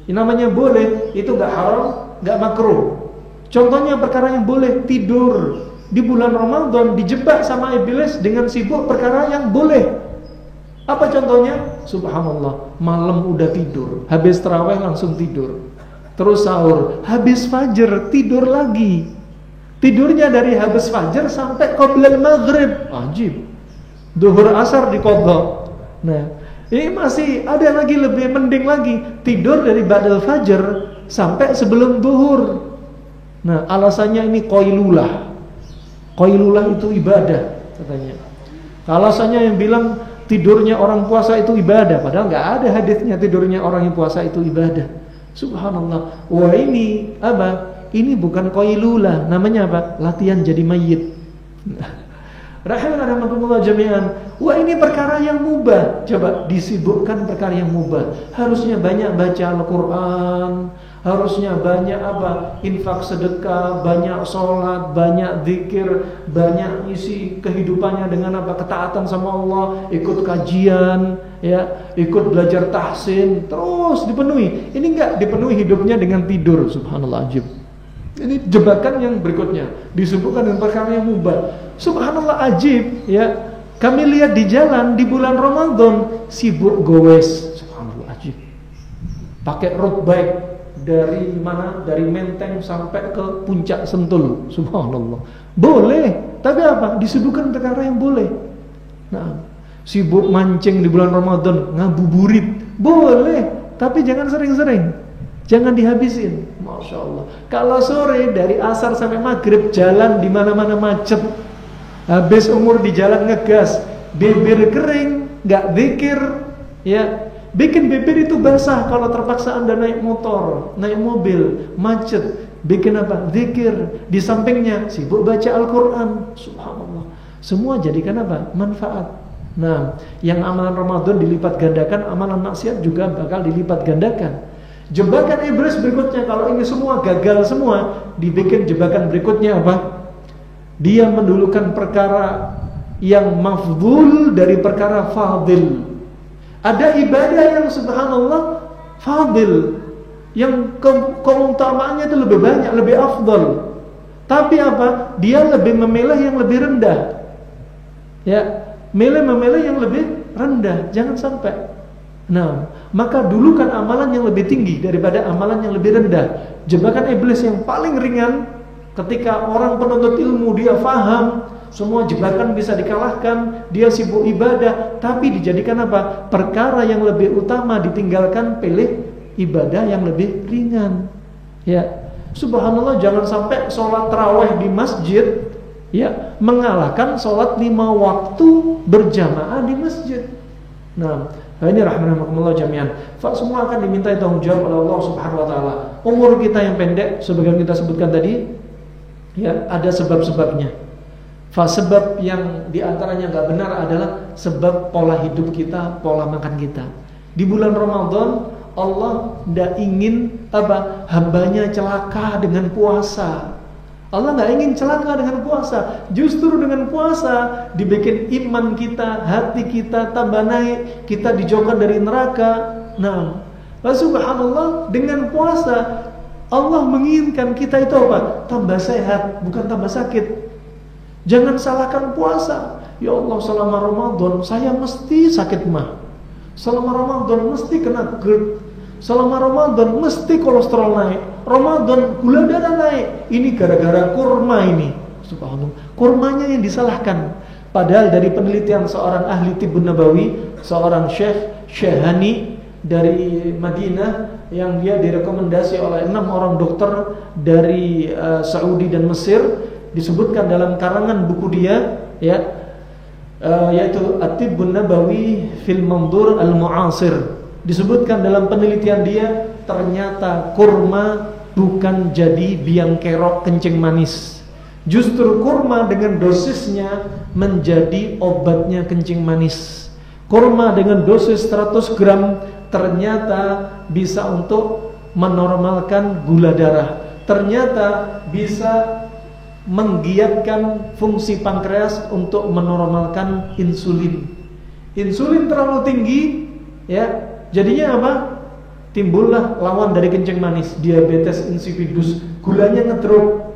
Ini namanya boleh, itu gak haram, gak makruh. Contohnya perkara yang boleh, tidur. Di bulan Ramadan dijebak sama iblis dengan sibuk perkara yang boleh. Apa contohnya? Subhanallah, malam udah tidur, habis tarawih langsung tidur. Terus sahur, habis fajar tidur lagi. Tidurnya dari habis fajar sampai qoblal maghrib. Ajib. Duhur asar diqadha. Nah, ini masih ada lagi lebih mending lagi, tidur dari ba'dal fajar sampai sebelum duhur. Nah, alasannya ini qailulah. Qailulah itu ibadah katanya. Alasannya yang bilang tidurnya orang puasa itu ibadah, padahal nggak ada hadisnya tidurnya orang yang puasa itu ibadah. Subhanallah. Wah, ini apa? Ini bukan qailulah, namanya apa? Latihan jadi mayit. Rahimahumullah jami'an. Wah, ini perkara yang mubah. Coba disibukkan perkara yang mubah. Harusnya banyak baca Al-Qur'an, harusnya banyak apa? Infak sedekah, banyak sholat, banyak zikir, banyak isi kehidupannya dengan apa? Ketaatan sama Allah, ikut kajian, ya, ikut belajar tahsin, terus dipenuhi. Ini enggak dipenuhi hidupnya dengan tidur. Subhanallah, ajib. Ini jebakan yang berikutnya, disibukkan dengan perkara yang mubah. Subhanallah, ajib, ya. Kami lihat di jalan di bulan Ramadan sibuk gowes. Subhanallah, ajib. Pakai road bike dari mana? Dari Menteng sampai ke puncak Sentul. Subhanallah. Boleh, tapi apa? Disibukkan perkara yang boleh. Nah, sibuk mancing di bulan Ramadan, ngabuburit. Boleh, tapi jangan sering-sering. Jangan dihabisin. Masya Allah. Kalau sore dari asar sampai maghrib jalan di mana-mana macet. Habis umur di jalan ngegas, bibir kering, nggak zikir, ya. Bikin bibir itu basah kalau terpaksa Anda naik motor, naik mobil, macet. Bikin apa? Zikir. Di sampingnya sibuk baca Al-Qur'an. Subhanallah. Semua jadikan apa? Manfaat. Nah, yang amalan Ramadan dilipat gandakan, amalan maksiat juga bakal dilipat gandakan. Jebakan iblis berikutnya, kalau ini semua gagal semua, dibikin jebakan berikutnya apa? Dia mendulukan perkara yang mafdhul dari perkara fadil. Ada ibadah yang subhanallah fadil, yang keutamaannya itu lebih banyak, lebih afdal. Tapi apa? Dia lebih memilih yang lebih rendah. Ya, memilih yang lebih rendah, jangan sampai. Nah, maka dulukan amalan yang lebih tinggi daripada amalan yang lebih rendah. Jebakan iblis yang paling ringan, ketika orang penuntut ilmu dia faham, semua jebakan bisa dikalahkan, dia sibuk ibadah, tapi dijadikan apa? Perkara yang lebih utama ditinggalkan, pilih ibadah yang lebih ringan. Ya, subhanallah, jangan sampai sholat tarawih di masjid, ya, mengalahkan sholat 5 waktu berjamaah di masjid. Nah, ini rahmatullah jami'an. Semua akan dimintai tanggung jawab oleh Allah Subhanahu wa taala. Umur kita yang pendek, sebagaimana kita sebutkan tadi, ya, ada sebab-sebabnya. Sebab yang diantaranya nggak benar adalah sebab pola hidup kita, pola makan kita. Di bulan Ramadan Allah tidak ingin apa? Hambanya celaka dengan puasa. Allah tidak ingin celaka dengan puasa. Justru dengan puasa dibikin iman kita, hati kita tambah naik, kita dijauhkan dari neraka. Nah, subhanallah, dengan puasa Allah menginginkan kita itu apa? Tambah sehat, bukan tambah sakit. Jangan salahkan puasa. Ya Allah, selama Ramadan saya mesti sakit mah. Selama Ramadan mesti kena GERD. Selama Ramadan mesti kolesterol naik. Ramadan gula darah naik. Ini gara-gara kurma ini. Subhanallah. Kurmanya yang disalahkan. Padahal dari penelitian seorang ahli tibbun nabawi, seorang Syekh Syahani dari Madinah, yang dia direkomendasi oleh 6 orang dokter dari Saudi dan Mesir, disebutkan dalam karangan buku dia, ya, yaitu At-Tibbun Nabawi fil Mandur Al-Mu'asir. Disebutkan dalam penelitian dia, ternyata kurma bukan jadi biang kerok kencing manis. Justru kurma dengan dosisnya menjadi obatnya kencing manis. Kurma dengan dosis 100 gram ternyata bisa untuk menormalkan gula darah. Ternyata bisa menggiatkan fungsi pankreas untuk menormalkan insulin. Insulin terlalu tinggi, ya, jadinya apa? Timbullah lawan dari kencing manis, diabetes insipidus, gulanya ngedrop.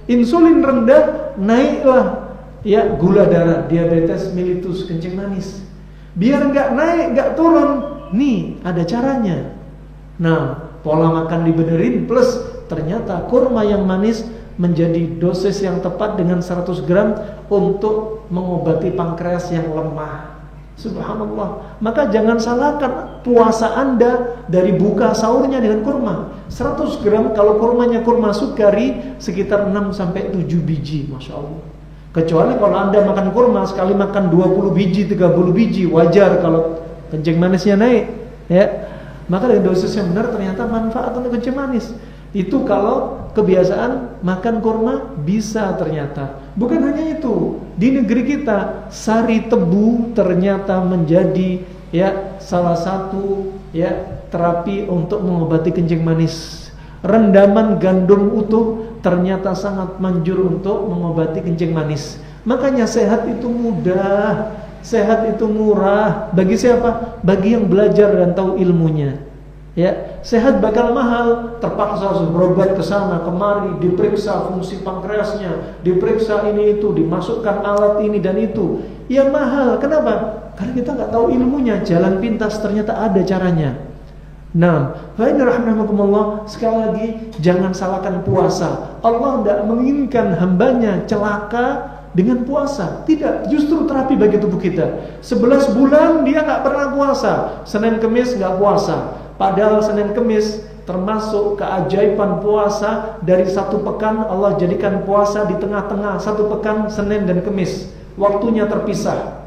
Insulin rendah, naiklah, ya, gula darah, diabetes mellitus, kencing manis. Biar nggak naik, nggak turun, nih ada caranya. Nah, pola makan dibenerin, plus ternyata kurma yang manis menjadi dosis yang tepat dengan 100 gram untuk mengobati pankreas yang lemah. Subhanallah. Maka jangan salahkan puasa Anda dari buka sahurnya dengan kurma. 100 gram kalau kurmanya kurma sukari sekitar 6-7 biji, Masya Allah. Kecuali kalau Anda makan kurma sekali makan 20 biji, 30 biji, wajar kalau kencing manisnya naik, ya. Maka dengan dosis yang benar ternyata manfaat untuk kencing manis. Itu kalau kebiasaan makan kurma bisa ternyata. Bukan hanya itu, di negeri kita sari tebu ternyata menjadi, ya, salah satu, ya, terapi untuk mengobati kencing manis. Rendaman gandum utuh ternyata sangat manjur untuk mengobati kencing manis. Makanya sehat itu mudah, sehat itu murah. Bagi siapa? Bagi yang belajar dan tahu ilmunya. Ya, sehat bakal mahal, terpaksa harus berobat ke sana kemari, diperiksa fungsi pankreasnya, diperiksa ini itu, dimasukkan alat ini dan itu. Ya mahal. Kenapa? Karena kita nggak tahu ilmunya. Jalan pintas ternyata ada caranya. Nah, rahimahumullah, sekali lagi jangan salahkan puasa. Allah tidak menginginkan hambanya celaka dengan puasa. Tidak, justru terapi bagi tubuh kita. 11 bulan dia nggak pernah puasa, Senin Kemis nggak puasa. Padahal Senin Kemis termasuk keajaiban puasa. Dari satu pekan Allah jadikan puasa di tengah-tengah satu pekan, Senin dan Kemis. Waktunya terpisah.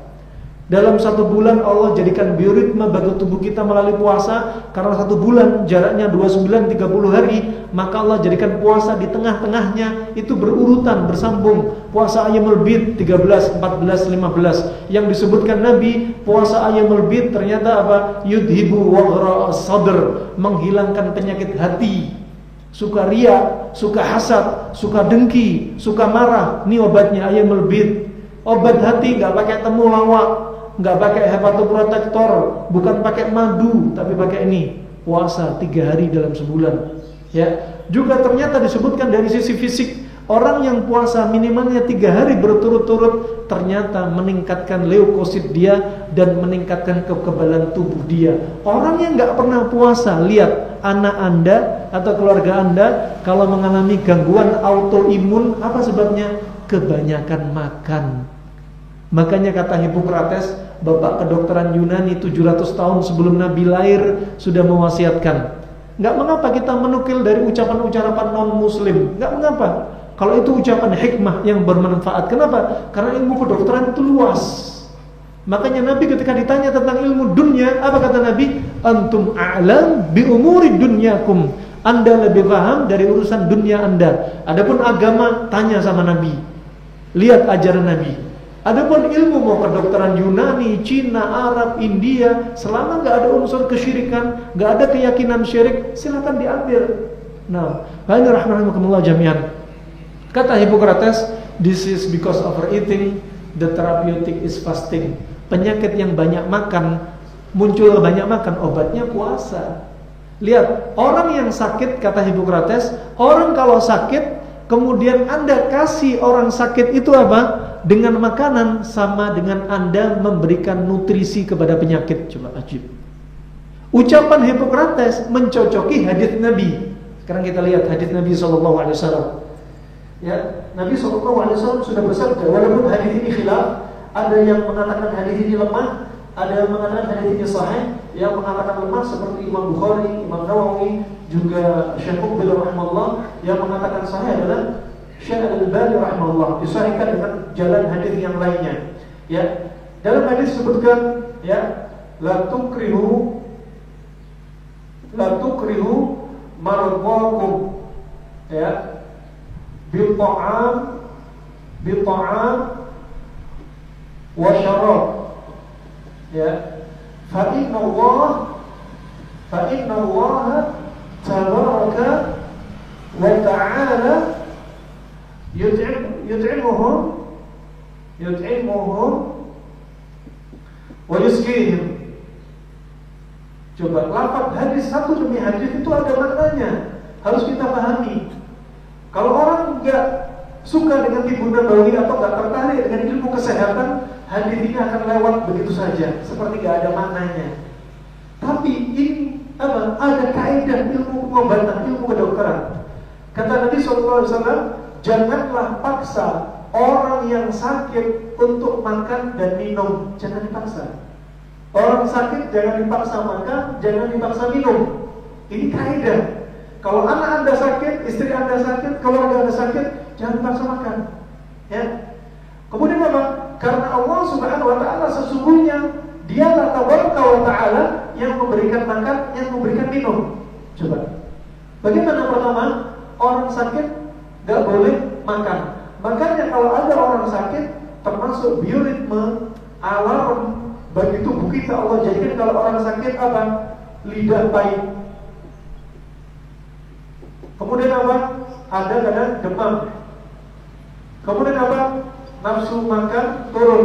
Dalam satu bulan Allah jadikan bioritme bagi tubuh kita melalui puasa. Karena satu bulan jaraknya 29-30 hari, maka Allah jadikan puasa di tengah-tengahnya itu berurutan, bersambung. Puasa Ayyamul Bid 13, 14, 15. Yang disebutkan Nabi, puasa Ayyamul Bid ternyata apa? Yudhibu waghra as-sadr, menghilangkan penyakit hati. Suka riya, suka hasad, suka dengki, suka marah. Ini obatnya Ayyamul Bid. Obat hati nggak pakai temulawak, nggak pakai hepatoprotektor, bukan pakai madu, tapi pakai ini, puasa 3 hari dalam sebulan. Ya, juga ternyata disebutkan dari sisi fisik, orang yang puasa minimalnya 3 hari berturut-turut ternyata meningkatkan leukosit dia dan meningkatkan kekebalan tubuh dia. Orang yang nggak pernah puasa, lihat anak Anda atau keluarga Anda kalau mengalami gangguan autoimun, apa sebabnya? Kebanyakan makan. Makanya kata Hippocrates, bapak kedokteran Yunani 700 tahun sebelum Nabi lahir sudah mewasiatkan, nggak mengapa kita menukil dari ucapan-ucapan non-muslim, nggak mengapa. Kalau itu ucapan hikmah yang bermanfaat. Kenapa? Karena ilmu kedokteran itu luas. Makanya Nabi ketika ditanya tentang ilmu dunia, apa kata Nabi? Antum a'lam bi umuri dunyakum. Anda lebih paham dari urusan dunia Anda. Adapun agama, tanya sama Nabi. Lihat ajaran Nabi. Adapun ilmu mau kedokteran Yunani, Cina, Arab, India, selama nggak ada unsur kesyirikan, nggak ada keyakinan syirik, silakan diambil. Nah, rahimahumullah jami'an. Kata Hippocrates, this is because overeating, the therapeutic is fasting. Penyakit yang banyak makan, muncul banyak makan, obatnya puasa. Lihat, orang yang sakit, kata Hippocrates, orang kalau sakit, kemudian Anda kasih orang sakit itu apa? Dengan makanan, sama dengan Anda memberikan nutrisi kepada penyakit. Coba ajib. Ucapan Hippocrates mencocoki hadis Nabi. Sekarang kita lihat hadis Nabi SAW. Ya, Nabi SAW sudah bersabda, walaupun hadis ini khilaf, ada yang mengatakan hadis ini lemah, ada yang mengatakan hadis ini sahih. Yang mengatakan lemah seperti Imam Bukhari, Imam Nawawi, juga Syekh Muqbil rahimahullah. Yang mengatakan sahih adalah Syekh Al-Albani rahimahullah disahihkan dengan jalan hadis yang lainnya. Ya, dalam hadis disebutkan ya, la tukrihu maradhakum ya bil ta'am wa syarab ya, fa inna Allah tabaraka wa ta'ala yut'imuhum wa yuskihim. Coba, lafaz hadis satu demi hadis itu ada maknanya, harus kita pahami. Kalau orang nggak suka dengan tibu nabawi atau nggak tertarik dengan ilmu kesehatan, hadis ini akan lewat begitu saja, seperti nggak ada maknanya. Tapi ini apa? Ada kaidah ilmu pengobatan, ilmu kedokteran. Kata Nabi SAW, janganlah paksa orang yang sakit untuk makan dan minum, jangan dipaksa. Orang sakit jangan dipaksa makan, jangan dipaksa minum. Ini kaidah. Kalau anak Anda sakit, istri Anda sakit, keluarga Anda sakit, jangan dipaksa makan. Ya. Kemudian apa? Karena Allah Subhanahu wa taala sesungguhnya Dialah Tabaraka wa taala yang memberikan makan, yang memberikan minum. Coba. Bagaimana pertama? Orang sakit gak boleh makan. Makanya kalau ada orang sakit, termasuk bioritme, alarm bagi tubuh kita Allah jadikan kalau orang sakit apa? Lidah pahit. Kemudian apa? Ada kadang demam. Kemudian apa? Nafsu makan turun.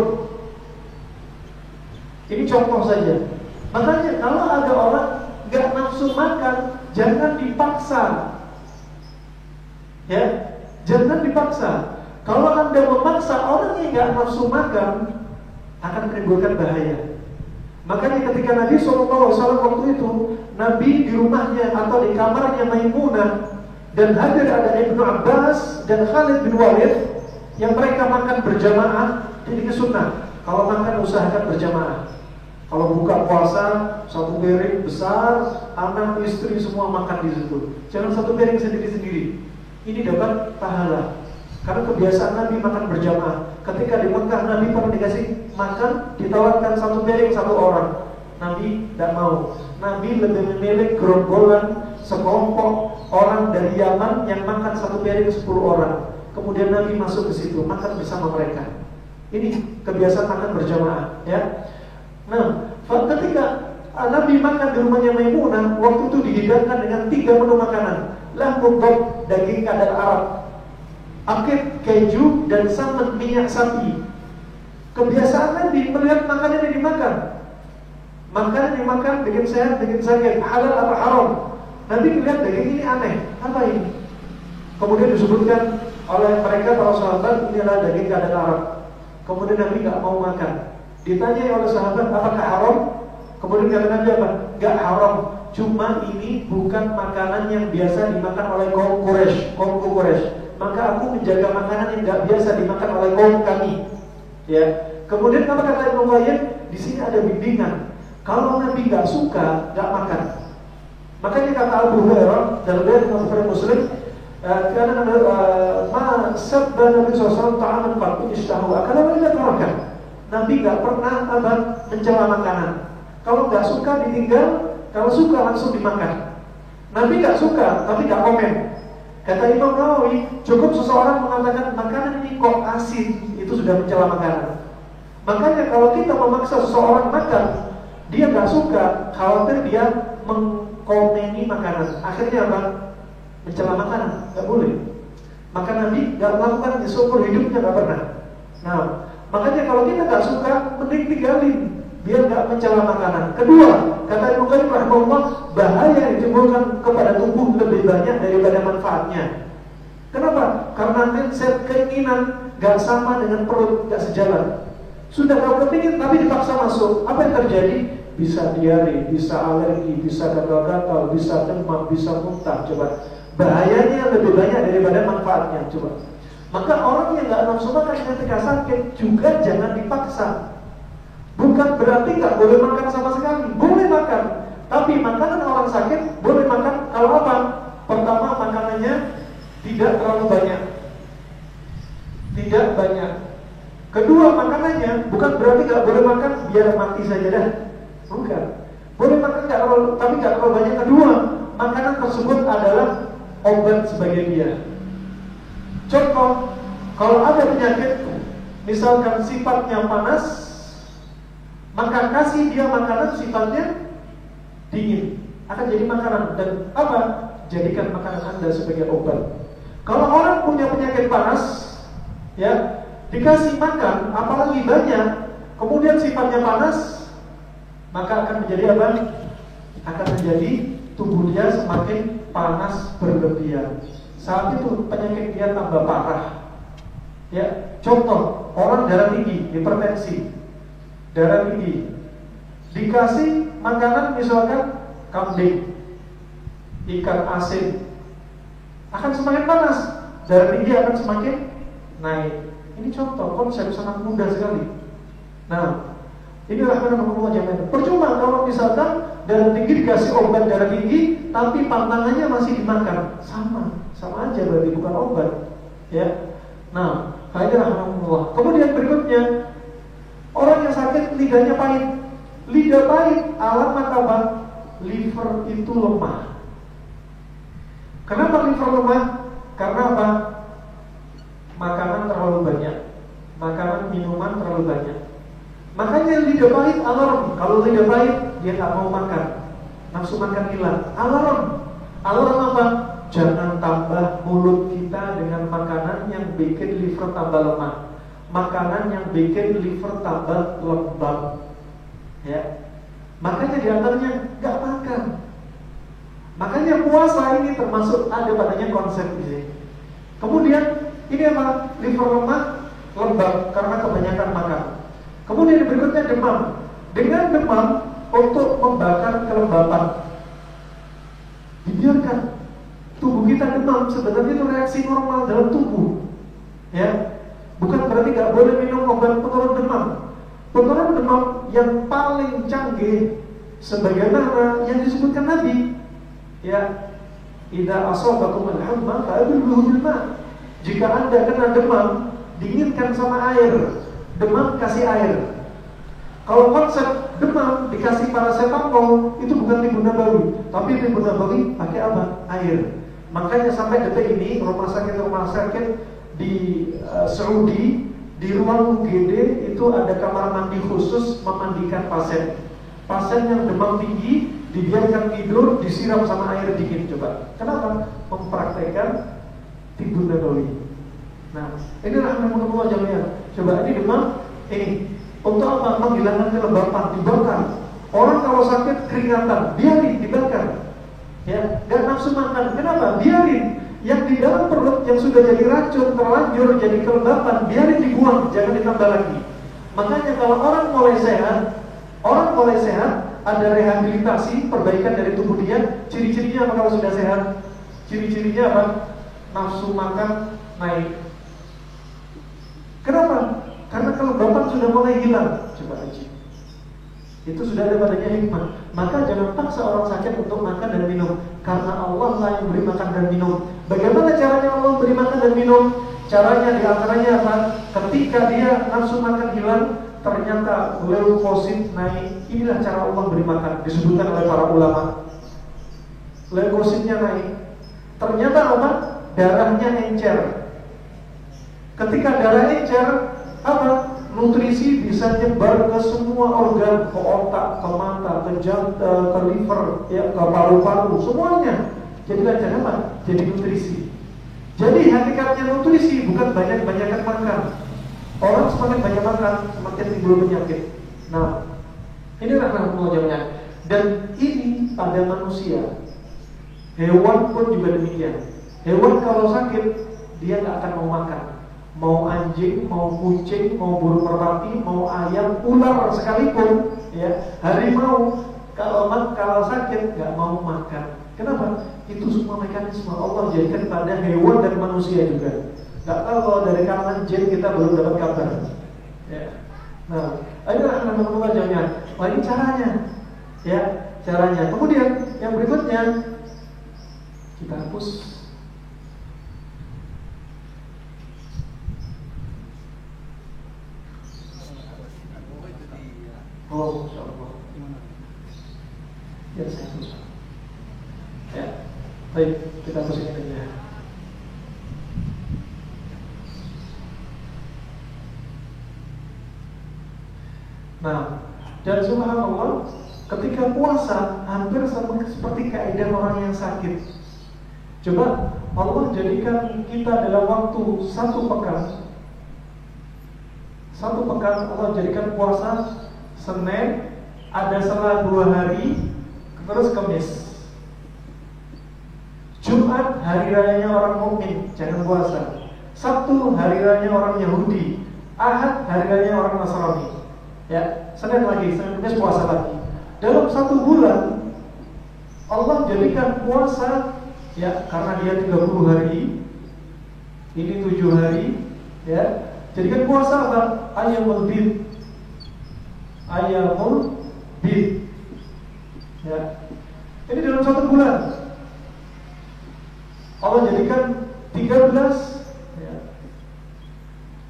Ini contoh saja. Makanya kalau ada orang gak nafsu makan, jangan dipaksa. Ya, jangan dipaksa. Kalau Anda memaksa orang yang gak nafsu makan, akan menimbulkan bahaya. Makanya ketika Nabi SAW waktu itu, Nabi di rumahnya atau di kamarnya Maimunah, dan hadir ada Ibnu Abbas dan Khalid bin Walid, yang mereka makan berjamaah. Ini sunnah. Kalau makan usahakan berjamaah. Kalau buka puasa, satu piring besar, anak, istri semua makan di situ. Jangan satu piring sendiri-sendiri. Ini dapat pahala. Karena kebiasaan Nabi makan berjamaah. Ketika di Mekah Nabi pernah dikasih makan, ditawarkan satu piring satu orang. Nabi tidak mau. Nabi lebih memilih gerombolan sekelompok orang dari Yaman yang makan satu piring 10 orang. Kemudian Nabi masuk ke situ makan bersama mereka. Ini kebiasaan makan berjamaah, ya. Nah, ketika Nabi makan di rumahnya Maimunah, waktu itu dihidangkan dengan 3 menu makanan. Lahmud dhab, daging kadal Arab, akid, keju, dan samen, minyak sapi. Kebiasaan Nabi melihat makanan yang dimakan. Makanan yang dimakan bikin sehat, bikin sakit, halal apa haram. Nabi melihat daging ini aneh, apa ini? Kemudian disebutkan oleh mereka para sahabat, ini adalah daging kadal Arab. Kemudian Nabi gak mau makan. Ditanya oleh sahabat, apakah haram? Kemudian kata Nabi apa? Gak haram. Cuma ini bukan makanan yang biasa dimakan oleh kaum Quraisy. Maka aku menjaga makanan yang gak biasa dimakan oleh kaum kami. Ya. Kemudian apa kata Ibnu Qayyim? Di sini ada bimbingan. Kalau Nabi gak suka, gak makan. Makanya kata Abu Hurairah dalam riwayat Bukhari Muslim, karena ma sabba Nabi SAW ta'aman qattu ishtahu akala wa illa taraka. Nabi gak pernah mencela makanan. Kalau gak suka ditinggal, kalau suka langsung dimakan. Nabi gak suka, tapi gak komen. Kata Imam Nawawi, cukup seseorang mengatakan makanan ini kok asin, itu sudah mencela makanan. Makanya kalau kita memaksa seseorang makan, dia gak suka, khawatir dia mengkomeni makanan. Akhirnya apa? Mencela makanan, gak boleh. Maka Nabi gak melakukan seumur hidupnya, gak pernah. Nah, makanya kalau kita gak suka, mending tinggalin, biar gak mencela makanan. Kedua, kata Ibnu Qayyim rahimahullah, bahaya yang ditimbulkan kepada tubuh lebih banyak daripada manfaatnya. Kenapa? Karena mindset keinginan gak sama dengan perut, gak sejalan. Sudah kau kepingin tapi dipaksa masuk, apa yang terjadi? Bisa diare, bisa alergi, bisa gatal-gatal, bisa demam, bisa muntah. Coba, bahayanya lebih banyak daripada manfaatnya. Coba. Maka orang yang gak nafsu makan ketika sakit juga jangan dipaksa. Bukan berarti gak boleh makan sama sekali, boleh makan. Tapi makanan orang sakit boleh makan kalau apa? Pertama, makanannya tidak terlalu banyak. tidak banyak. Kedua, makanannya bukan berarti nggak boleh makan biar mati saja dah, bukan. Boleh makan tapi nggak terlalu banyak. Kedua, makanan tersebut adalah obat sebagai dia. Contoh, kalau ada penyakit, misalkan sifatnya panas, maka kasih dia makanan sifatnya dingin, akan jadi makanan. Dan apa? Jadikan makanan Anda sebagai obat. Kalau orang punya penyakit panas, ya, dikasih makan, apalagi banyak, kemudian sifatnya panas, maka akan menjadi apa? Akan menjadi tubuh dia semakin panas berlebihan. Saat itu penyakit dia tambah parah. Ya, contoh, orang darah tinggi, hipertensi, darah tinggi, dikasih makanan misalkan kambing, ikan asin, akan semakin panas, darah tinggi akan semakin naik. Ini contoh konsep sangat mudah sekali. Nah, ini rahmatullah jamaah. Percuma kalau misalkan darah tinggi dikasih obat darah tinggi, tapi pantangannya masih dimakan, sama aja berarti bukan obat. Ya. Nah, ini rahmatullah. Kemudian berikutnya, orang yang sakit lidahnya pahit. Lidah pahit alamat apa? Liver itu lemah. Kenapa liver lemah? Karena apa? Makanan terlalu banyak, makanan minuman terlalu banyak. Makanya lidah pahit alarm. Kalau lidah pahit dia nggak mau makan, nafsu makan hilang. Alarm apa? Jangan tambah mulut kita dengan makanan yang bikin liver tambah lemah, makanan yang bikin liver tambah lembab. Ya, makanya diantaranya nggak makan. Makanya puasa ini termasuk ada padanya konsep ini. Kemudian ini apa? Liver lemah, lembab karena kebanyakan makan. Kemudian berikutnya demam. Dengan demam untuk membakar kelembapan. Dibiarkan tubuh kita demam, sebenarnya itu reaksi normal dalam tubuh. Ya, bukan berarti nggak boleh minum obat penurun demam. Penurun demam yang paling canggih sebagaimana yang disebutkan Nabi. Ya, idza asabakum al-hamma fa'adluhu bil ma'. Jika Anda kena demam, dinginkan sama air. Demam kasih air. Kalau konsep demam dikasih paracetamol, itu bukan tibu nabawi, tapi tibu nabawi pakai apa? Air. Makanya sampai detik ini rumah sakit di Saudi, di ruang UGD itu ada kamar mandi khusus memandikan pasien. Pasien yang demam tinggi dibiarkan tidur, disiram sama air dingin. Coba, kenapa? Mempraktekkan tibu nabawi. Nah, ini rahmatullah jamiah. Coba ini demam, ini untuk apa? Menghilangkan kelembapan, dibakar. Orang kalau sakit keringatan, biarin dibakar. Ya, dan nafsu makan, kenapa? Biarin. Yang di dalam perut yang sudah jadi racun, terlanjur jadi kelembapan, biarin dibuang, jangan ditambah lagi. Makanya kalau orang mulai sehat, ada rehabilitasi, perbaikan dari tubuh dia. Ciri-cirinya apa kalau sudah sehat? Ciri-cirinya apa? Nafsu makan naik. Kenapa? Karena kelembapan sudah mulai hilang. Coba aja. Itu sudah ada padanya hikmah. Maka jangan paksa orang sakit untuk makan dan minum, karena Allah lah yang beri makan dan minum. Bagaimana caranya Allah beri makan dan minum? Caranya diantaranya apa? Ketika dia nafsu makan hilang, ternyata leukosit naik. Inilah cara Allah beri makan. Disebutkan oleh para ulama. Leukositnya naik. Ternyata apa? Darahnya encer. Ketika darah encer, apa? Nutrisi bisa nyebar ke semua organ, ke otak, ke mata, ke jantung, ke liver, ya, ke paru-paru, semuanya. Jadi lancar apa? Jadi nutrisi. Jadi hakikatnya nutrisi bukan banyak-banyakan makan. Orang semakin banyak makan, semakin timbul penyakit. Nah, ini rahmatullah jamiah. Dan ini pada manusia. Hewan pun juga demikian. Hewan kalau sakit, dia nggak akan mau makan. Mau anjing, mau kucing, mau burung merpati, mau ayam, ular sekalipun, ya, harimau kalau sakit nggak mau makan. Kenapa? Itu semua mekanisme Allah jadikan pada hewan dan manusia juga. Nggak tahu kalau dari kalangan jin kita belum dapat kabar. Ya. Nah, ini rahmatullah jamiah. Wah, ini caranya, ya, caranya. Kemudian yang berikutnya kita hapus. Oh, insyaallah. Ya, saya tulis. Ya, baik, kita pusingin aja. Nah, dan subhanallah, ketika puasa hampir sama seperti kaidah orang yang sakit. Coba Allah jadikan kita dalam waktu satu pekan. Satu pekan Allah jadikan puasa Senin, ada setelah 2 hari, terus Kamis. Jumat hari rayanya orang mukmin, jangan puasa. Sabtu hari rayanya orang Yahudi. Ahad hari rayanya orang Nasrani. Ya, Senin lagi, Senin Kamis puasa lagi. Dalam 1 bulan Allah jadikan puasa, ya, karena dia 30 hari, ini 7 hari, ya. Jadikan puasa apa? Ayyamul bid. Ayyamul bid. Ya. Ini dalam 1 bulan Allah jadikan 13, ya,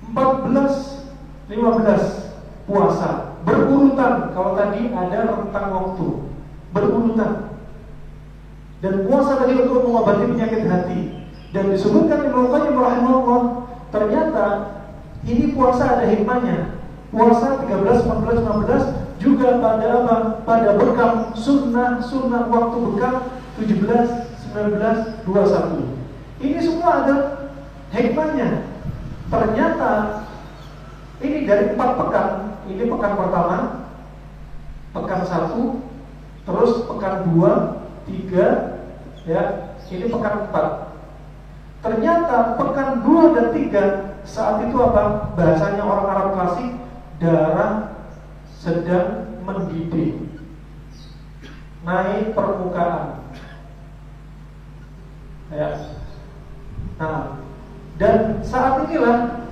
14, 15 puasa berurutan. Kalau tadi ada rentang waktu berurutan. Dan puasa tadi untuk mengobati penyakit hati. Dan disebutkan Ibnu Qayyim rahimahullah, ternyata ini puasa ada hikmahnya. Puasa 13, 14, 15 juga pada apa? Pada bekam sunnah waktu bekam 17, 19, 21. Ini semua ada hikmahnya. Ternyata ini dari 4 pekan. Ini pekan pertama, pekan 1, terus pekan 2, 3, ya, ini pekan 4. Ternyata pekan 2 dan 3 saat itu apa? Bahasanya orang Arab klasik, darah sedang mendidih, naik permukaan. Ya. Nah, dan saat inilah,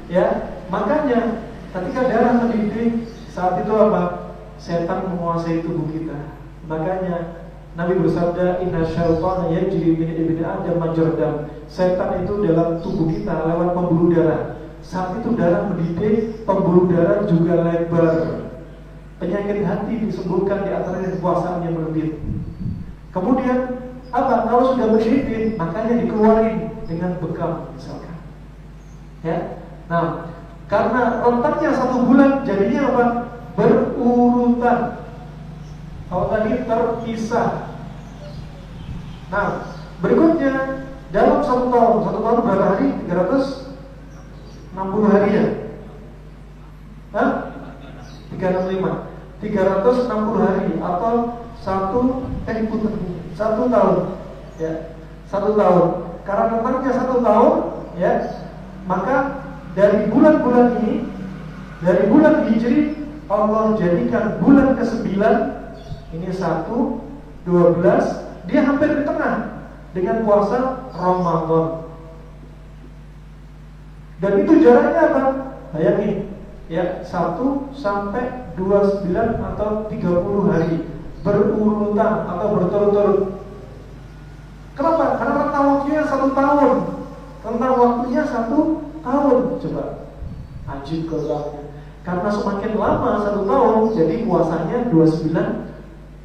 ya, makanya ketika darah mendidih, saat itu apa? Setan menguasai tubuh kita. Makanya Nabi bersabda, inna syaitana yajri min ibni adam majra dam. Setan itu dalam tubuh kita lewat pembuluh darah. Saat itu darah mendidih, pembuluh darah juga lebar. Penyakit hati disebutkan di antaranya kekuasaan yang berlebih. Kemudian apa? Kalau sudah mendidih, makanya dikeluarin dengan bekam misalkan. Ya. Nah, karena rentangnya 1 bulan, jadinya apa? Berurutan. Kalau tadi terpisah. Nah, berikutnya dalam 1 tahun, 1 tahun berapa hari? 360 hari ya? Hah? 365. 360 hari atau 1 tahun. Ya, 1 tahun. Karena rentangnya 1 tahun, ya, maka dari bulan-bulan ini, dari bulan Hijri, Allah jadikan bulan ke-9, ini 1, 12, dia hampir di tengah dengan puasa Ramadan. Dan itu jaraknya apa? Bayangin, ya, 1 sampai 29 atau 30 hari berurutan atau berturut-turut. Kenapa? Karena rentang waktunya 1 tahun. Rentang waktunya 1 tahun. Coba ajib keulangnya. Karena semakin lama 1 tahun, jadi puasanya 29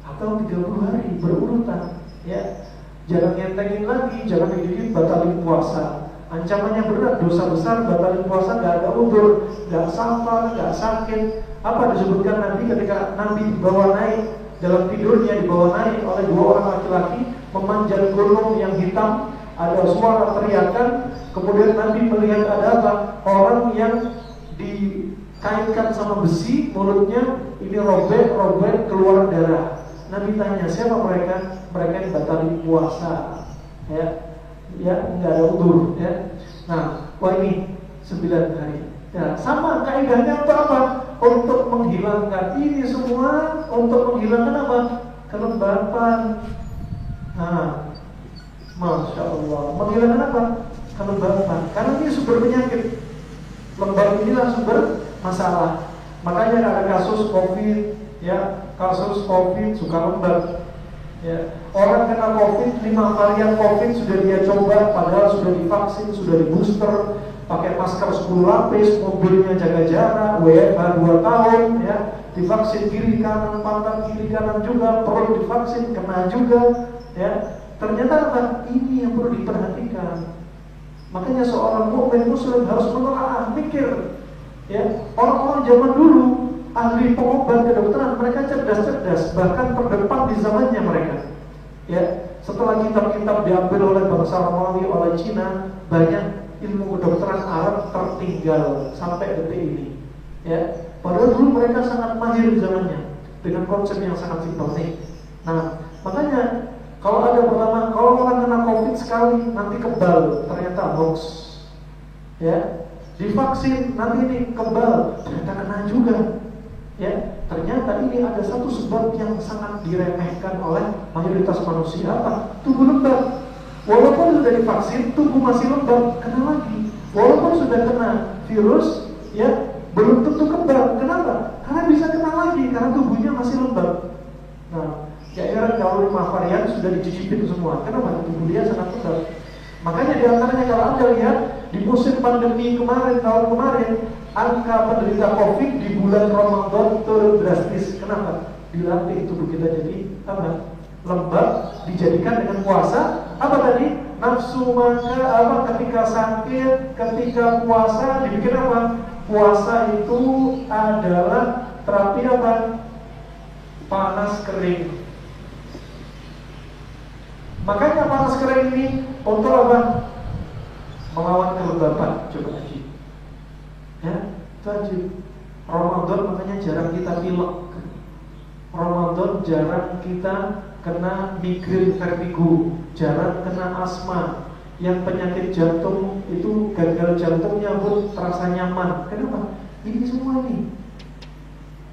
atau 30 hari berurutan. Ya, jangan ngentengin lagi, jangan dikit batalin puasa. Ancamannya berat, dosa besar, batalin puasa, gak ada udur, gak safar, gak sakit. Apa disebutkan Nabi ketika Nabi dibawa naik dalam tidurnya, dibawa naik oleh 2 orang laki-laki memanjat gunung yang hitam, ada suara teriakan, kemudian Nabi melihat ada apa? Orang yang dikaitkan sama besi, mulutnya ini robek keluar darah. Nabi tanya, siapa mereka? Mereka yang batalin puasa, ya, nggak ada udur, ya. Nah, wah ini 9 hari. Ya, sama kaidahnya untuk apa? Untuk menghilangkan ini semua, untuk menghilangkan apa? Kelembapan. Nah, Masya Allah, menghilangkan apa? Kelembapan. Karena ini sumber penyakit. Lembab inilah sumber masalah. Makanya ada kasus COVID, ya, kasus COVID suka lembab. Ya, orang kena COVID, 5 varian COVID sudah dia coba, padahal sudah divaksin, sudah di booster, pakai masker 10 lapis, mobilnya jaga jarak, WFH 2 tahun, ya, divaksin kiri kanan, pantat kiri kanan juga, perut divaksin kena juga, ya. Ternyata apa? Ini yang perlu diperhatikan. Makanya seorang mukmin muslim harus menelaah, mikir, ya. Orang-orang zaman dulu ahli pengobat kedokteran, mereka cerdas-cerdas, bahkan terdepan di zamannya mereka, ya. Setelah kitab-kitab diambil oleh bangsa Romawi, oleh Cina, banyak ilmu kedokteran Arab tertinggal sampai detik ini, ya. Padahal dulu mereka sangat mahir zamannya dengan konsep yang sangat simpel nih. Nah, makanya kalau ada pertama, kalau orang kena COVID sekali nanti kebal, ternyata hoax, ya. Divaksin nanti ini kebal, ternyata kena juga, ya. Ternyata ini ada satu sebab yang sangat diremehkan oleh mayoritas manusia, apa? Tubuh lembab. Walaupun sudah divaksin, tubuh masih lembab, kena lagi. Walaupun sudah kena virus, ya, belum tentu kebal. Kenapa? Karena bisa kena lagi, karena tubuhnya masih lembab. Nah, ya heran kalau 5 varian sudah dicicipin semua. Kenapa? Tubuh dia sangat lembab. Makanya diantaranya kalau Anda lihat di musim pandemi kemarin, tahun kemarin, angka penderita COVID di bulan Ramadan turun drastis. Kenapa? Dilatih tubuh kita jadi apa? Lembab, dijadikan dengan puasa. Apa tadi? Nafsu makan, ketika sakit, ketika puasa dibikin apa? Puasa itu adalah terapi apa? Panas kering. Makanya panas kering ini untuk apa? Melawan kelembapan. Coba lagi, ya, wajib. Ramadan makanya jarang kita pilek. Ramadan jarang kita kena migrain vertigo, jarang kena asma. Yang penyakit jantung itu gagal jantungnya pun terasa nyaman. Kenapa? Ini semua ini.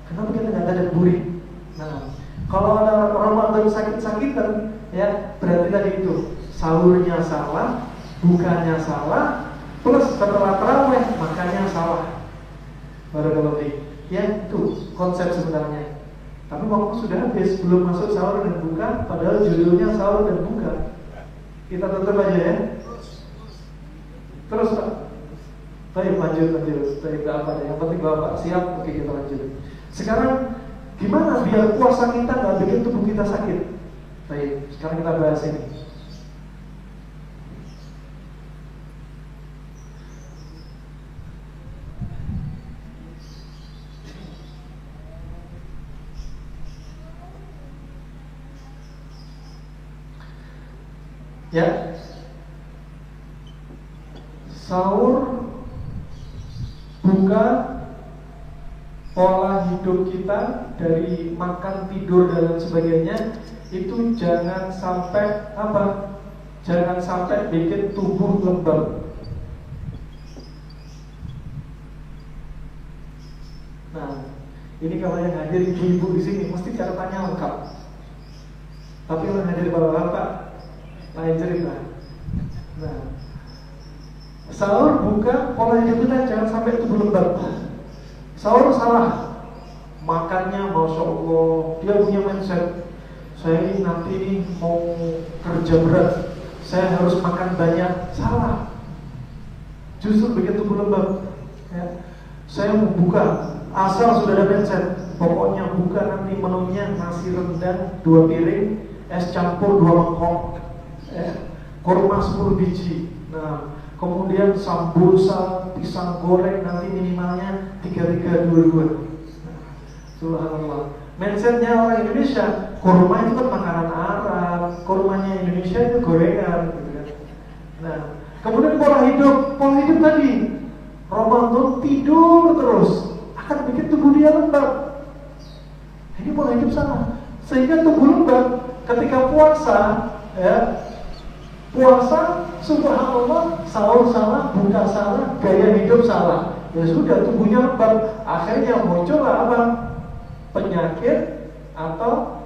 Kenapa kita nggak ada burik? Nah, kalau ada Ramadan sakit-sakitan, ya berarti tadi itu sahurnya salah, bukanya salah, plus setelah tarawih makannya salah. Baru lebih, ya itu konsep sebenarnya. Tapi waktu sudah habis, belum masuk sahur dan buka, padahal judulnya sahur dan buka. Kita tutup aja ya. Terus Pak. Baik, lanjut. Baik, apa ya? Yang penting Bapak siap, oke kita lanjut. Sekarang gimana biar puasa kita nggak bikin tubuh kita sakit? Baik, sekarang kita bahas ini. Ya, sahur, buka, pola hidup kita dari makan, tidur dan lain sebagainya itu jangan sampai apa? Jangan sampai bikin tubuh lembab. Nah, ini kalau yang hadir ibu-ibu di sini mesti catatannya lengkap. Tapi yang hadir bapak-bapak lain cerita. Nah, sahur, buka, pola hidup kita jangan sampai tubuh lembab. Sahur salah, makannya masya Allah, dia punya mindset, saya ini nanti ini mau kerja berat, saya harus makan banyak. Salah, justru bikin tubuh lembab. Ya. Saya mau buka, asal sudah ada mindset, pokoknya buka nanti menunya nasi rendang 2 piring, es campur 2 mangkok, kurma 10 biji. Nah, kemudian sambusa, pisang goreng nanti minimalnya 3-3-2-2. Subhanallah. Mindsetnya orang Indonesia, kurma itu kan makanan Arab, kurmanya Indonesia itu gorengan, gitu kan. Nah, kemudian pola hidup tadi, Ramadan tidur terus akan bikin tubuh dia lembab. Ini pola hidup salah, sehingga tubuh lembab. Ketika puasa, ya. Puasa, subhanallah, sahur salah, buka salah, gaya hidup salah. Ya sudah, tubuhnya lembab. Akhirnya muncullah apa? Penyakit atau